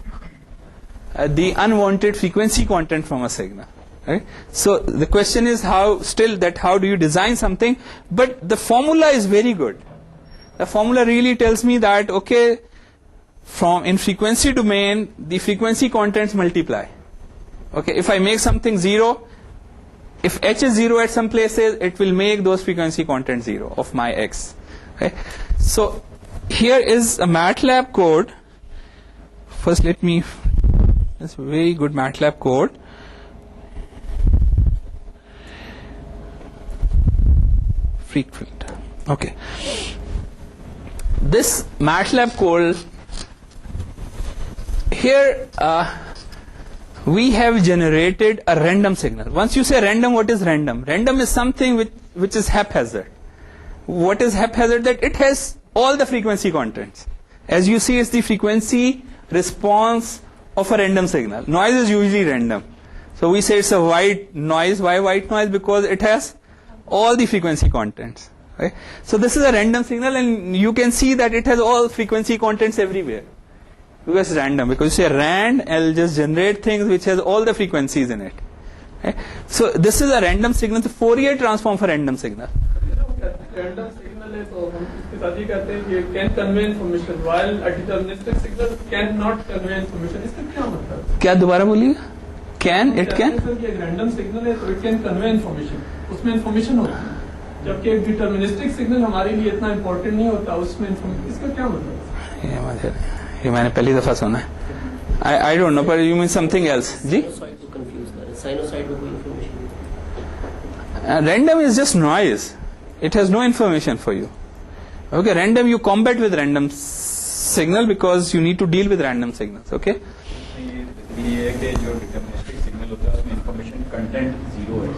the unwanted frequency content from a signal. Right? So the question is how do you design something? But the formula is very good. The formula really tells me that, okay, from in frequency domain the frequency contents multiply. Okay, if I make something 0, if h is 0 at some places, it will make those frequency contents 0 of my x. Okay, so here is a MATLAB code. First let me, it's a very good MATLAB code. Freak filter. Okay, this MATLAB code here, we have generated a random signal. Once you say random, what is random? Random is something which is haphazard. What is haphazard? That it has all the frequency contents. As you see, it's the frequency response of a random signal. Noise is usually random, so we say it's a white noise. Why white noise? Because it has all the frequency contents. Right? So this is a random signal, and you can see that it has all frequency contents everywhere, because it's random. Because you say rand, I'll just generate things which has all the frequencies in it. Right? So this is a random signal. The Fourier transform for random signal. Random signal है तो हम इसके साथ ये कहते हैं कि can convey information while a deterministic signal cannot convey information. इसका क्या मतलब? क्या दोबारा बोलिए? Can it can? एक random signal है तो it can convey information. उसमें information होती है. जबकि एक deterministic signal हमारे लिए इतना important नहीं होता. उसमें इसका क्या मतलब? ये मैंने पहली दफा सुना है. I don't know, but you mean something else? Ji? Sinusoid में कोई information. Random is just noise. It has no information for you. Okay, random you combat with random signal because you need to deal with random signals. Okay. ये कि जो deterministic signal होता है उसमें information content 0 है.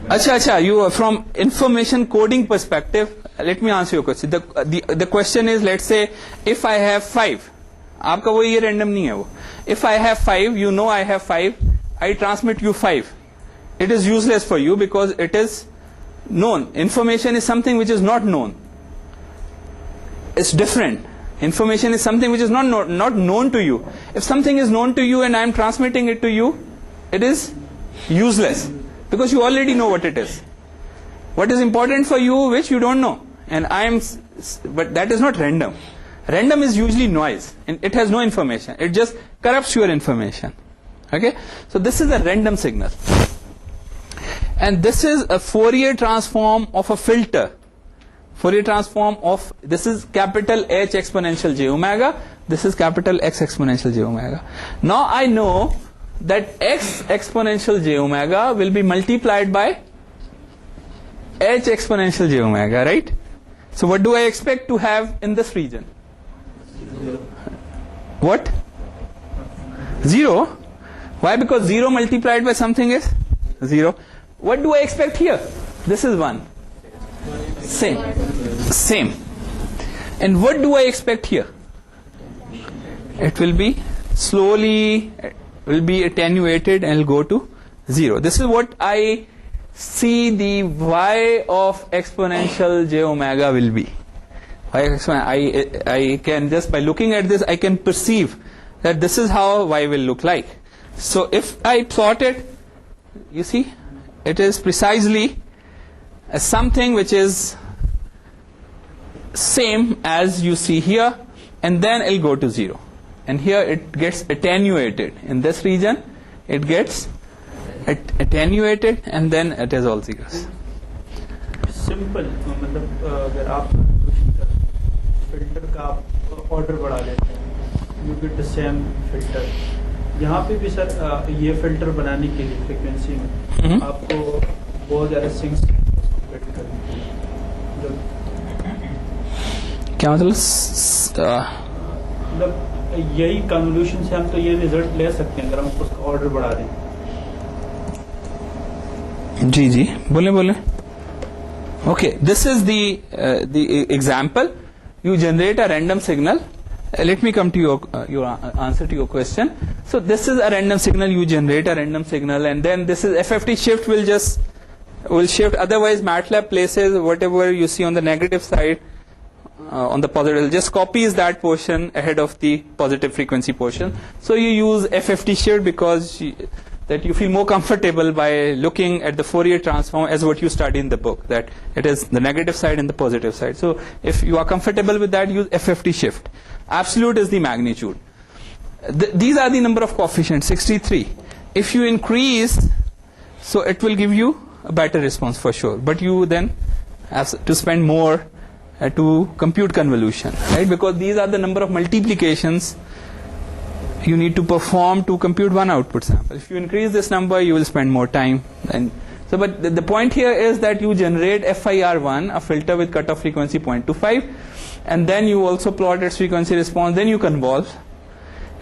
अच्छा, you from information coding perspective, let me answer your question. The question is, let's say if I have 5, आपका वो ये random नहीं है वो. If I have 5, you know I have 5, I transmit you 5. It is useless for you because it is known. Information is something which is not known. It's different. Information is something which is not known to you. If something is known to you and I am transmitting it to you, it is useless because you already know what it is. What is important for you which you don't know, but that is not random. Random is usually noise and it has no information. It just corrupts your information. Okay, so this is a random signal. And this is a Fourier transform of a filter. Fourier transform of, this is capital H exponential j omega, this is capital X exponential j omega. Now I know that X exponential j omega will be multiplied by H exponential j omega, right? So what do I expect to have in this region? 0. What? 0? Why? Because 0 multiplied by something is 0. What do I expect here? This is 1. Same. And what do I expect here? It will be slowly, will be attenuated and will go to 0. This is what I see the y of exponential j omega will be. I can just by looking at this, I can perceive that this is how y will look like. So if I plot it, you see, it is precisely something which is same as you see here, and then it'll go to 0. and here it gets attenuated. In this region, it gets attenuated, and then it is all zeros. Simple मतलब अगर आप filter का आप order बढ़ा लेते हैं you get the same filter. यहाँ पे भी सर ये फिल्टर बनाने के लिए फ्रीक्वेंसी में आपको बहुत ज़्यादा सिंक्स करनी पड़ेगी. क्या मतलब यही कन्वोल्यूशन से हम तो ये रिजल्ट ले सकते हैं अगर हम उसका ऑर्डर बढ़ा दें. जी जी बोले. Okay, this is the example. You generate a random signal. Let me come to your answer to your question. So this is a random signal. You generate a random signal, and then this is FFT shift will shift. Otherwise, MATLAB places whatever you see on the negative side on the positive. Just copies that portion ahead of the positive frequency portion. So you use FFT shift because that you feel more comfortable by looking at the Fourier transform as what you study in the book, that it is the negative side and the positive side. So if you are comfortable with that, use FFT shift. Absolute is the magnitude. These are the number of coefficients, 63. If you increase, so it will give you a better response for sure, but you then have to spend more to compute convolution, right? Because these are the number of multiplications you need to perform to compute one output sample. If you increase this number, you will spend more time. And so, but the point here is that you generate FIR1, a filter with cutoff frequency 0.25, and then you also plot its frequency response. Then you convolve,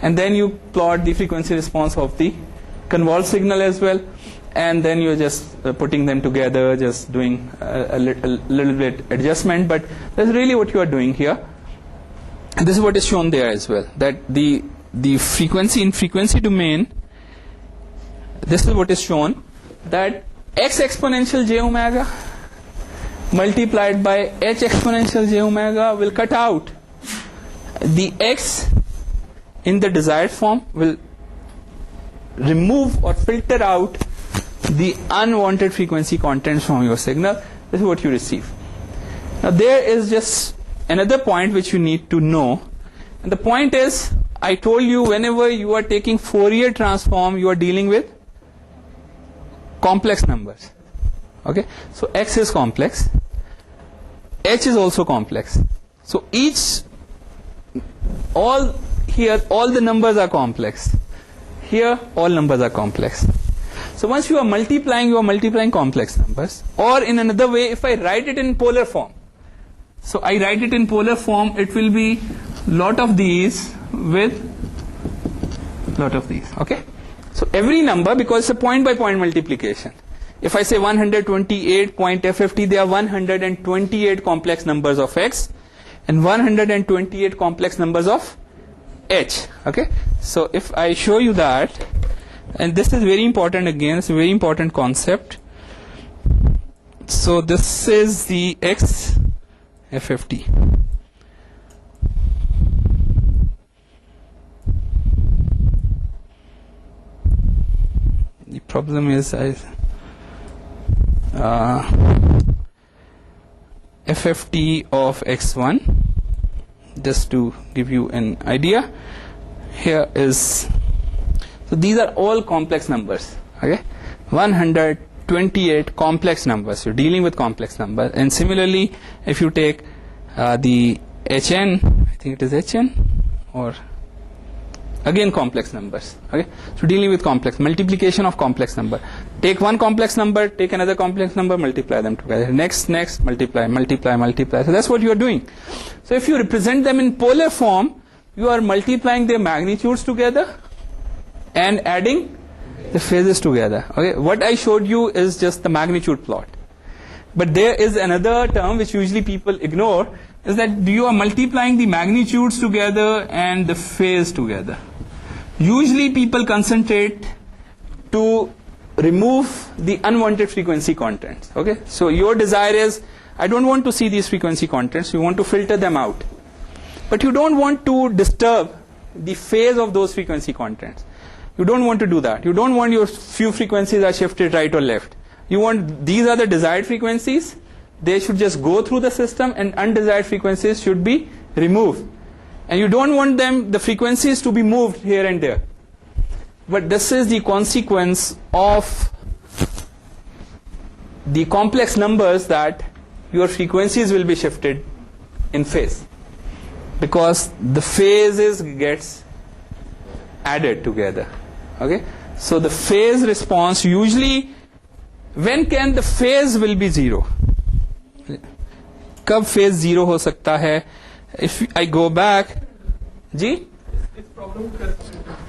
and then you plot the frequency response of the convolved signal as well. And then you're just putting them together, just doing a little bit adjustment. But that's really what you are doing here. And this is what is shown there as well. That the frequency in frequency domain, this is what is shown, that x exponential j omega multiplied by h exponential j omega will cut out the x in the desired form, will remove or filter out the unwanted frequency contents from your signal. This is what you receive. Now there is just another point which you need to know, and the point is, I told you whenever you are taking Fourier transform, you are dealing with complex numbers. Okay, so x is complex, h is also complex. So all the numbers are complex. Here all numbers are complex. So once you are multiplying complex numbers. Or in another way, if I write it in polar form, so I write it in polar form, it will be lot of these with lot of these. Okay, so every number, because it's a point by point multiplication. If I say 128.FFT, there are 128 complex numbers of x and 128 complex numbers of h. Okay, so if I show you that, and this is very important, again it's a very important concept. So this is the x FFT. The problem is FFT of x1, just to give you an idea, here is, so these are all complex numbers. Okay, 128 complex numbers. You're dealing with complex numbers. And similarly, if you take the HN, I think it is HN, or again complex numbers. Okay, so dealing with complex multiplication of complex number. Take one complex number, take another complex number, multiply them together. Next, multiply. So that's what you are doing. So if you represent them in polar form, you are multiplying their magnitudes together and adding the phases together. Okay, what I showed you is just the magnitude plot. But there is another term which usually people ignore, is that you are multiplying the magnitudes together and the phase together. Usually people concentrate to remove the unwanted frequency contents. Okay, so your desire is, I don't want to see these frequency contents, you want to filter them out. But you don't want to disturb the phase of those frequency contents. You don't want to do that. You don't want your few frequencies are shifted right or left. You want, these are the desired frequencies, they should just go through the system, and undesired frequencies should be removed. and you don't want the frequencies to be moved here and there. But this is the consequence of the complex numbers, that your frequencies will be shifted in phase, because the phases gets added together. Okay, so the phase response usually, when can the phase will be zero? कब phase zero हो सकता है? If I go back, जी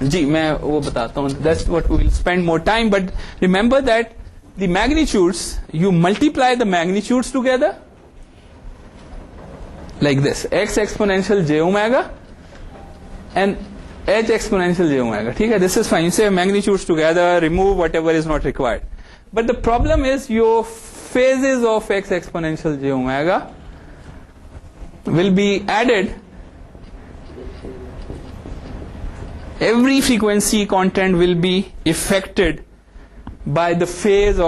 जी मैं वो बताता हूँ. That's what we will spend more time. But remember that the magnitudes, you multiply the magnitudes together like this: x exponential j omega and h exponential j omega. ठीक है, this is fine. You say magnitudes together, remove whatever is not required. But the problem is your phases of x exponential j omega will be added. Every frequency content will be affected by the phase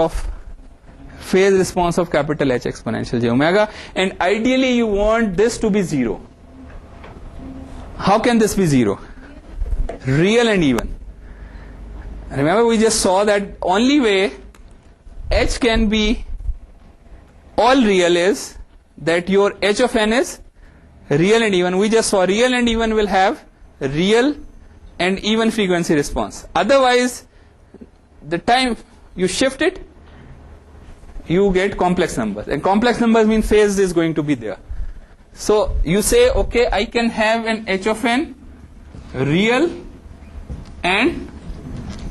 response of capital H exponential j omega, and ideally you want this to be zero. How can this be zero? Real and even. Remember, we just saw that only way H can be all real is that your H of n is real and even. We just saw real and even will have real and even frequency response. Otherwise, the time you shift it, you get complex numbers, and complex numbers mean phase is going to be there. So you say, okay, I can have an H of n real and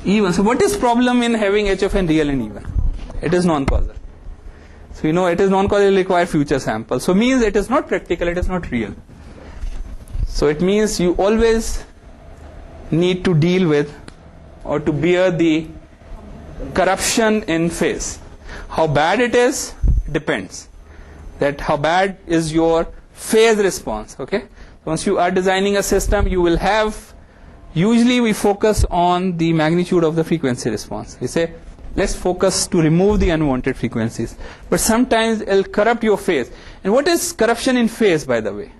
even. So what is problem in having H of n real and even? It is non-causal. So you know it is non-causal, require future sample. So means it is not practical, it is not real. So it means you always need to deal with or to bear the corruption in phase. How bad it is depends. That how bad is your phase response. Okay. Once you are designing a system, you will have. Usually we focus on the magnitude of the frequency response. We say, let's focus to remove the unwanted frequencies. But sometimes it'll corrupt your phase. And what is corruption in phase, by the way?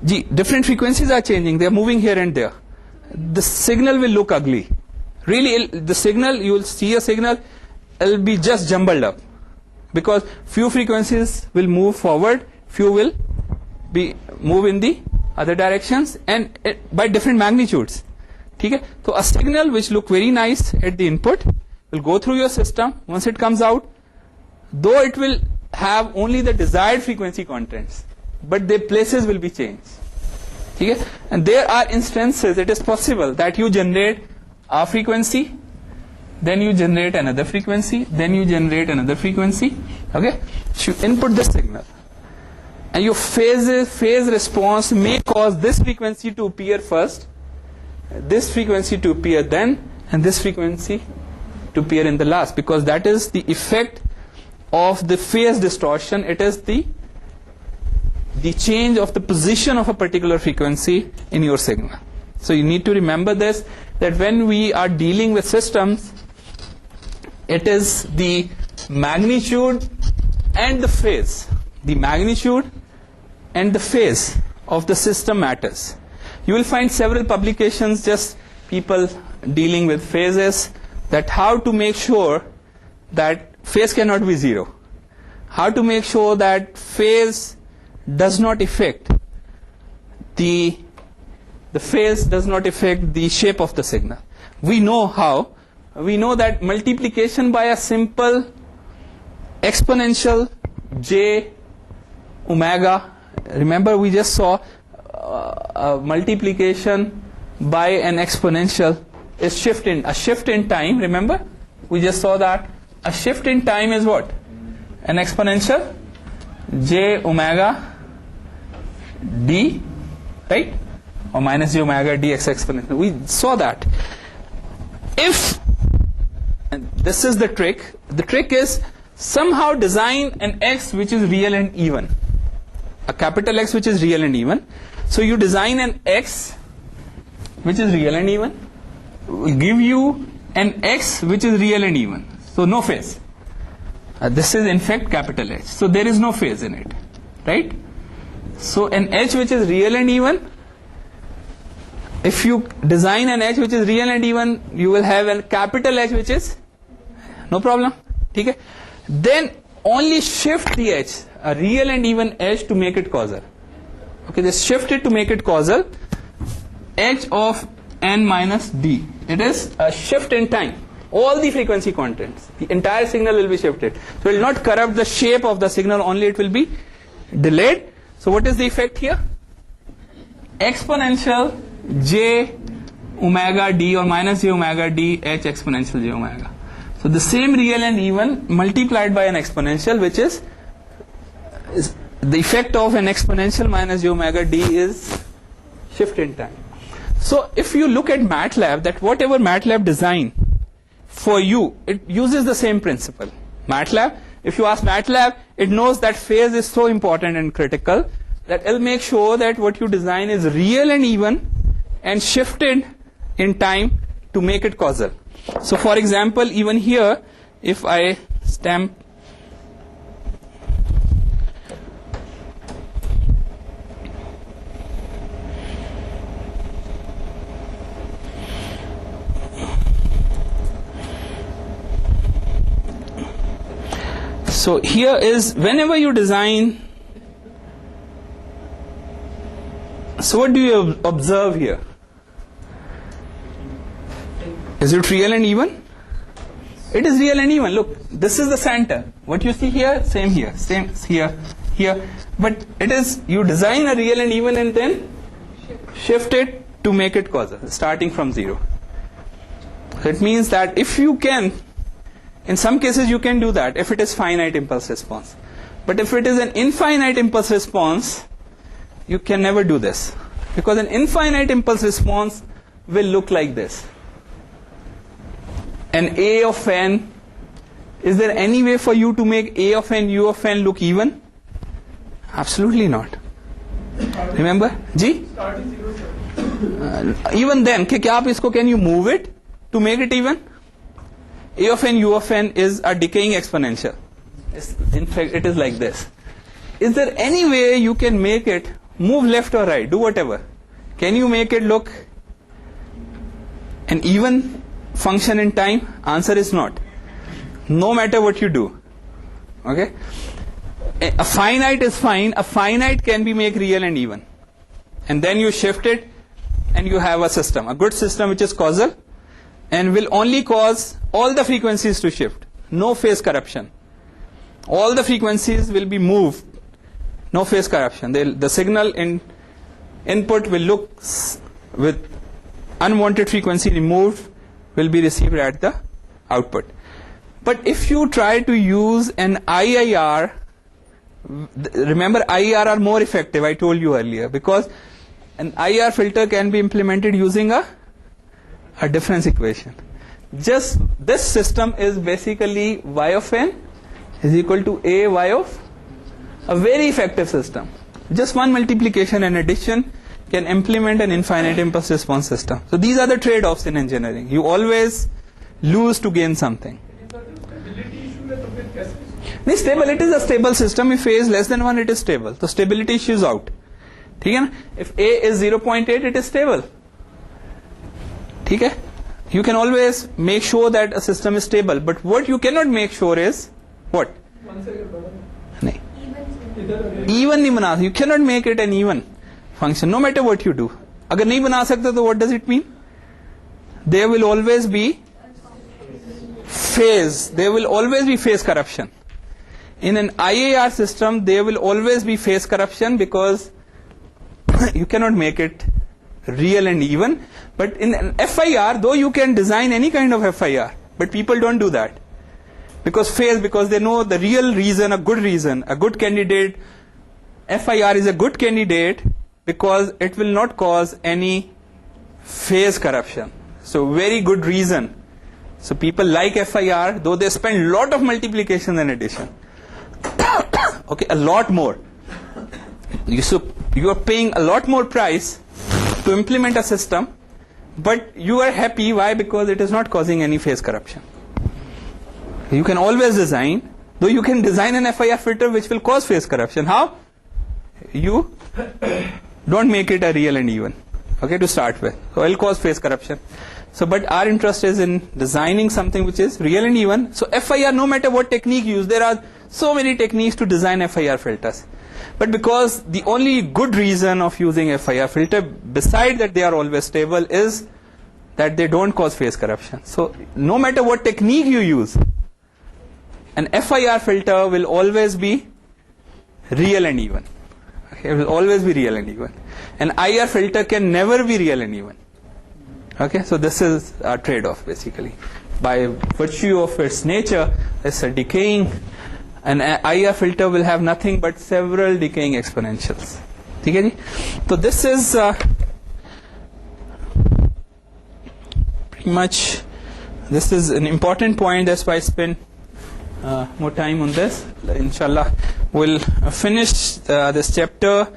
Different frequencies are changing. They are moving here and there. The signal will look ugly. Really, the signal, you will see a signal, it'll be just jumbled up. Because few frequencies will move forward, few will be move in the other directions, and by different magnitudes. Okay? So a signal which look very nice at the input will go through your system. Once it comes out, though it will have only the desired frequency contents, but the places will be changed. Okay? And there are instances it is possible that you generate a frequency, then you generate another frequency, then you generate another frequency. Okay? So you input this signal, and your phase response may cause this frequency to appear first, this frequency to appear then, and this frequency to appear in the last, because that is the effect of the phase distortion. It is the change of the position of a particular frequency in your signal. So you need to remember this, that when we are dealing with systems, it is the magnitude and the phase. The magnitude and the phase of the system matters. You will find several publications, just people dealing with phases, that how to make sure that phase cannot be zero. How to make sure that phase does not affect the phase does not affect the shape of the signal. We know how. We know that multiplication by a simple exponential j omega. Remember, we just saw multiplication by an exponential is a shift in time. Remember, we just saw that a shift in time is what? An exponential j omega d, right? Or minus j omega dx exponential. We saw that. If, and this is the trick is somehow design an x which is real and even, a capital X which is real and even. So you design an x which is real and even, will give you an x which is real and even. So no phase. This is in fact capital H. So there is no phase in it, right? So an edge which is real and even, if you design an edge which is real and even, you will have a capital H which is no problem. Okay? Then only shift the edge, a real and even edge, to make it causal. Okay, just shift it to make it causal. H of n minus d. It is a shift in time. All the frequency contents, the entire signal will be shifted. So it will not corrupt the shape of the signal, only it will be delayed. So what is the effect here? Exponential j omega d, or minus j omega d h exponential j omega. So the same real and even multiplied by an exponential, which is the effect of an exponential minus j omega d is shift in time. So if you look at MATLAB, that whatever MATLAB design for you, it uses the same principle. MATLAB, if you ask MATLAB, it knows that phase is so important and critical that it'll make sure that what you design is real and even and shifted in time to make it causal. So for example, even here, if I stamp so here is whenever you design, so what do you observe here? Is it real and even? It is real and even. Look, this is the center. What you see here, same here, same here, here. But it is, you design a real and even and then shift it to make it causal, starting from 0. So it means that if you can, in some cases you can do that if it is finite impulse response. But if it is an infinite impulse response, you can never do this. Because an infinite impulse response will look like this. And A of n, is there any way for you to make A of n, U of n look even? Absolutely not. Remember? Ji? Even then, can you move it to make it even? A of n, U of n is a decaying exponential. In fact, it is like this. Is there any way you can make it move left or right, do whatever? Can you make it look an even function in time? Answer is not. No matter what you do. Okay? A finite is fine. A finite can be made real and even. And then you shift it and you have a system. A good system which is causal and will only cause all the frequencies to shift. No phase corruption. All the frequencies will be moved. No phase corruption. The signal in input will look with unwanted frequency removed, will be received at the output. But if you try to use an IIR, remember IIR are more effective, I told you earlier, because an IIR filter can be implemented using a difference equation. Just this system is basically y of n is equal to a y of a very effective system. Just one multiplication and addition can implement an infinite impulse response system. So these are the trade-offs in engineering. You always lose to gain something. नहीं, stability is a stable system. If A is less than 1, it is stable. So stability issue is out. ठीक है ना? If A is 0.8, it is stable. ठीक है? You can always make sure that a system is stable. But what you cannot make sure is what? नहीं. Even नहीं बना. You cannot make it an even function, no matter what you do. अगर नहीं बना सकते तो what does it mean? There will always be phase. There will always be phase corruption. In an IIR system, there will always be phase corruption because you cannot make it real and even. But in an FIR, though you can design any kind of FIR, but people don't do that. Because they know the real reason, a good candidate, FIR is a good candidate because it will not cause any phase corruption. So very good reason. So people like FIR, though they spend a lot of multiplication and addition. Okay, a lot more. You are paying a lot more price to implement a system, but you are happy. Why? Because it is not causing any phase corruption. You can always design, though you can design an FIR filter which will cause phase corruption. How? You don't make it a real and even, okay, to start with. So it'll cause phase corruption. So but our interest is in designing something which is real and even. So FIR, no matter what technique you use, there are so many techniques to design FIR filters, but because the only good reason of using FIR filter, beside that they are always stable, is that they don't cause phase corruption. So no matter what technique you use, an FIR filter will always be real and even. Okay, it will always be real and even. An IR filter can never be real and even. Okay, so this is a trade-off basically. By virtue of its nature, it's a decaying. An IR filter will have nothing but several decaying exponentials. ठीक है जी? So this is pretty much, this is an important point. That's why I spent more time on this. Inshallah, we'll finish this chapter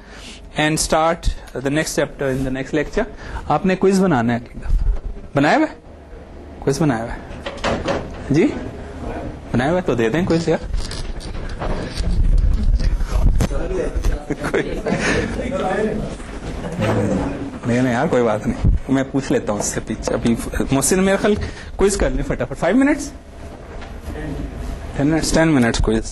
and start the next chapter in the next lecture. आपने quiz बनाना है एक दफा, बनाया हुआ? Quiz बनाया हुआ जी? बनाया हुआ तो दे दें क्विज यार. नहीं यार कोई बात नहीं, मैं पूछ लेता हूँ उससे पीछे. अभी मोहसिन मेरा ख्याल क्विज कर लें फटाफट. 5 minutes 10 minutes क्विज.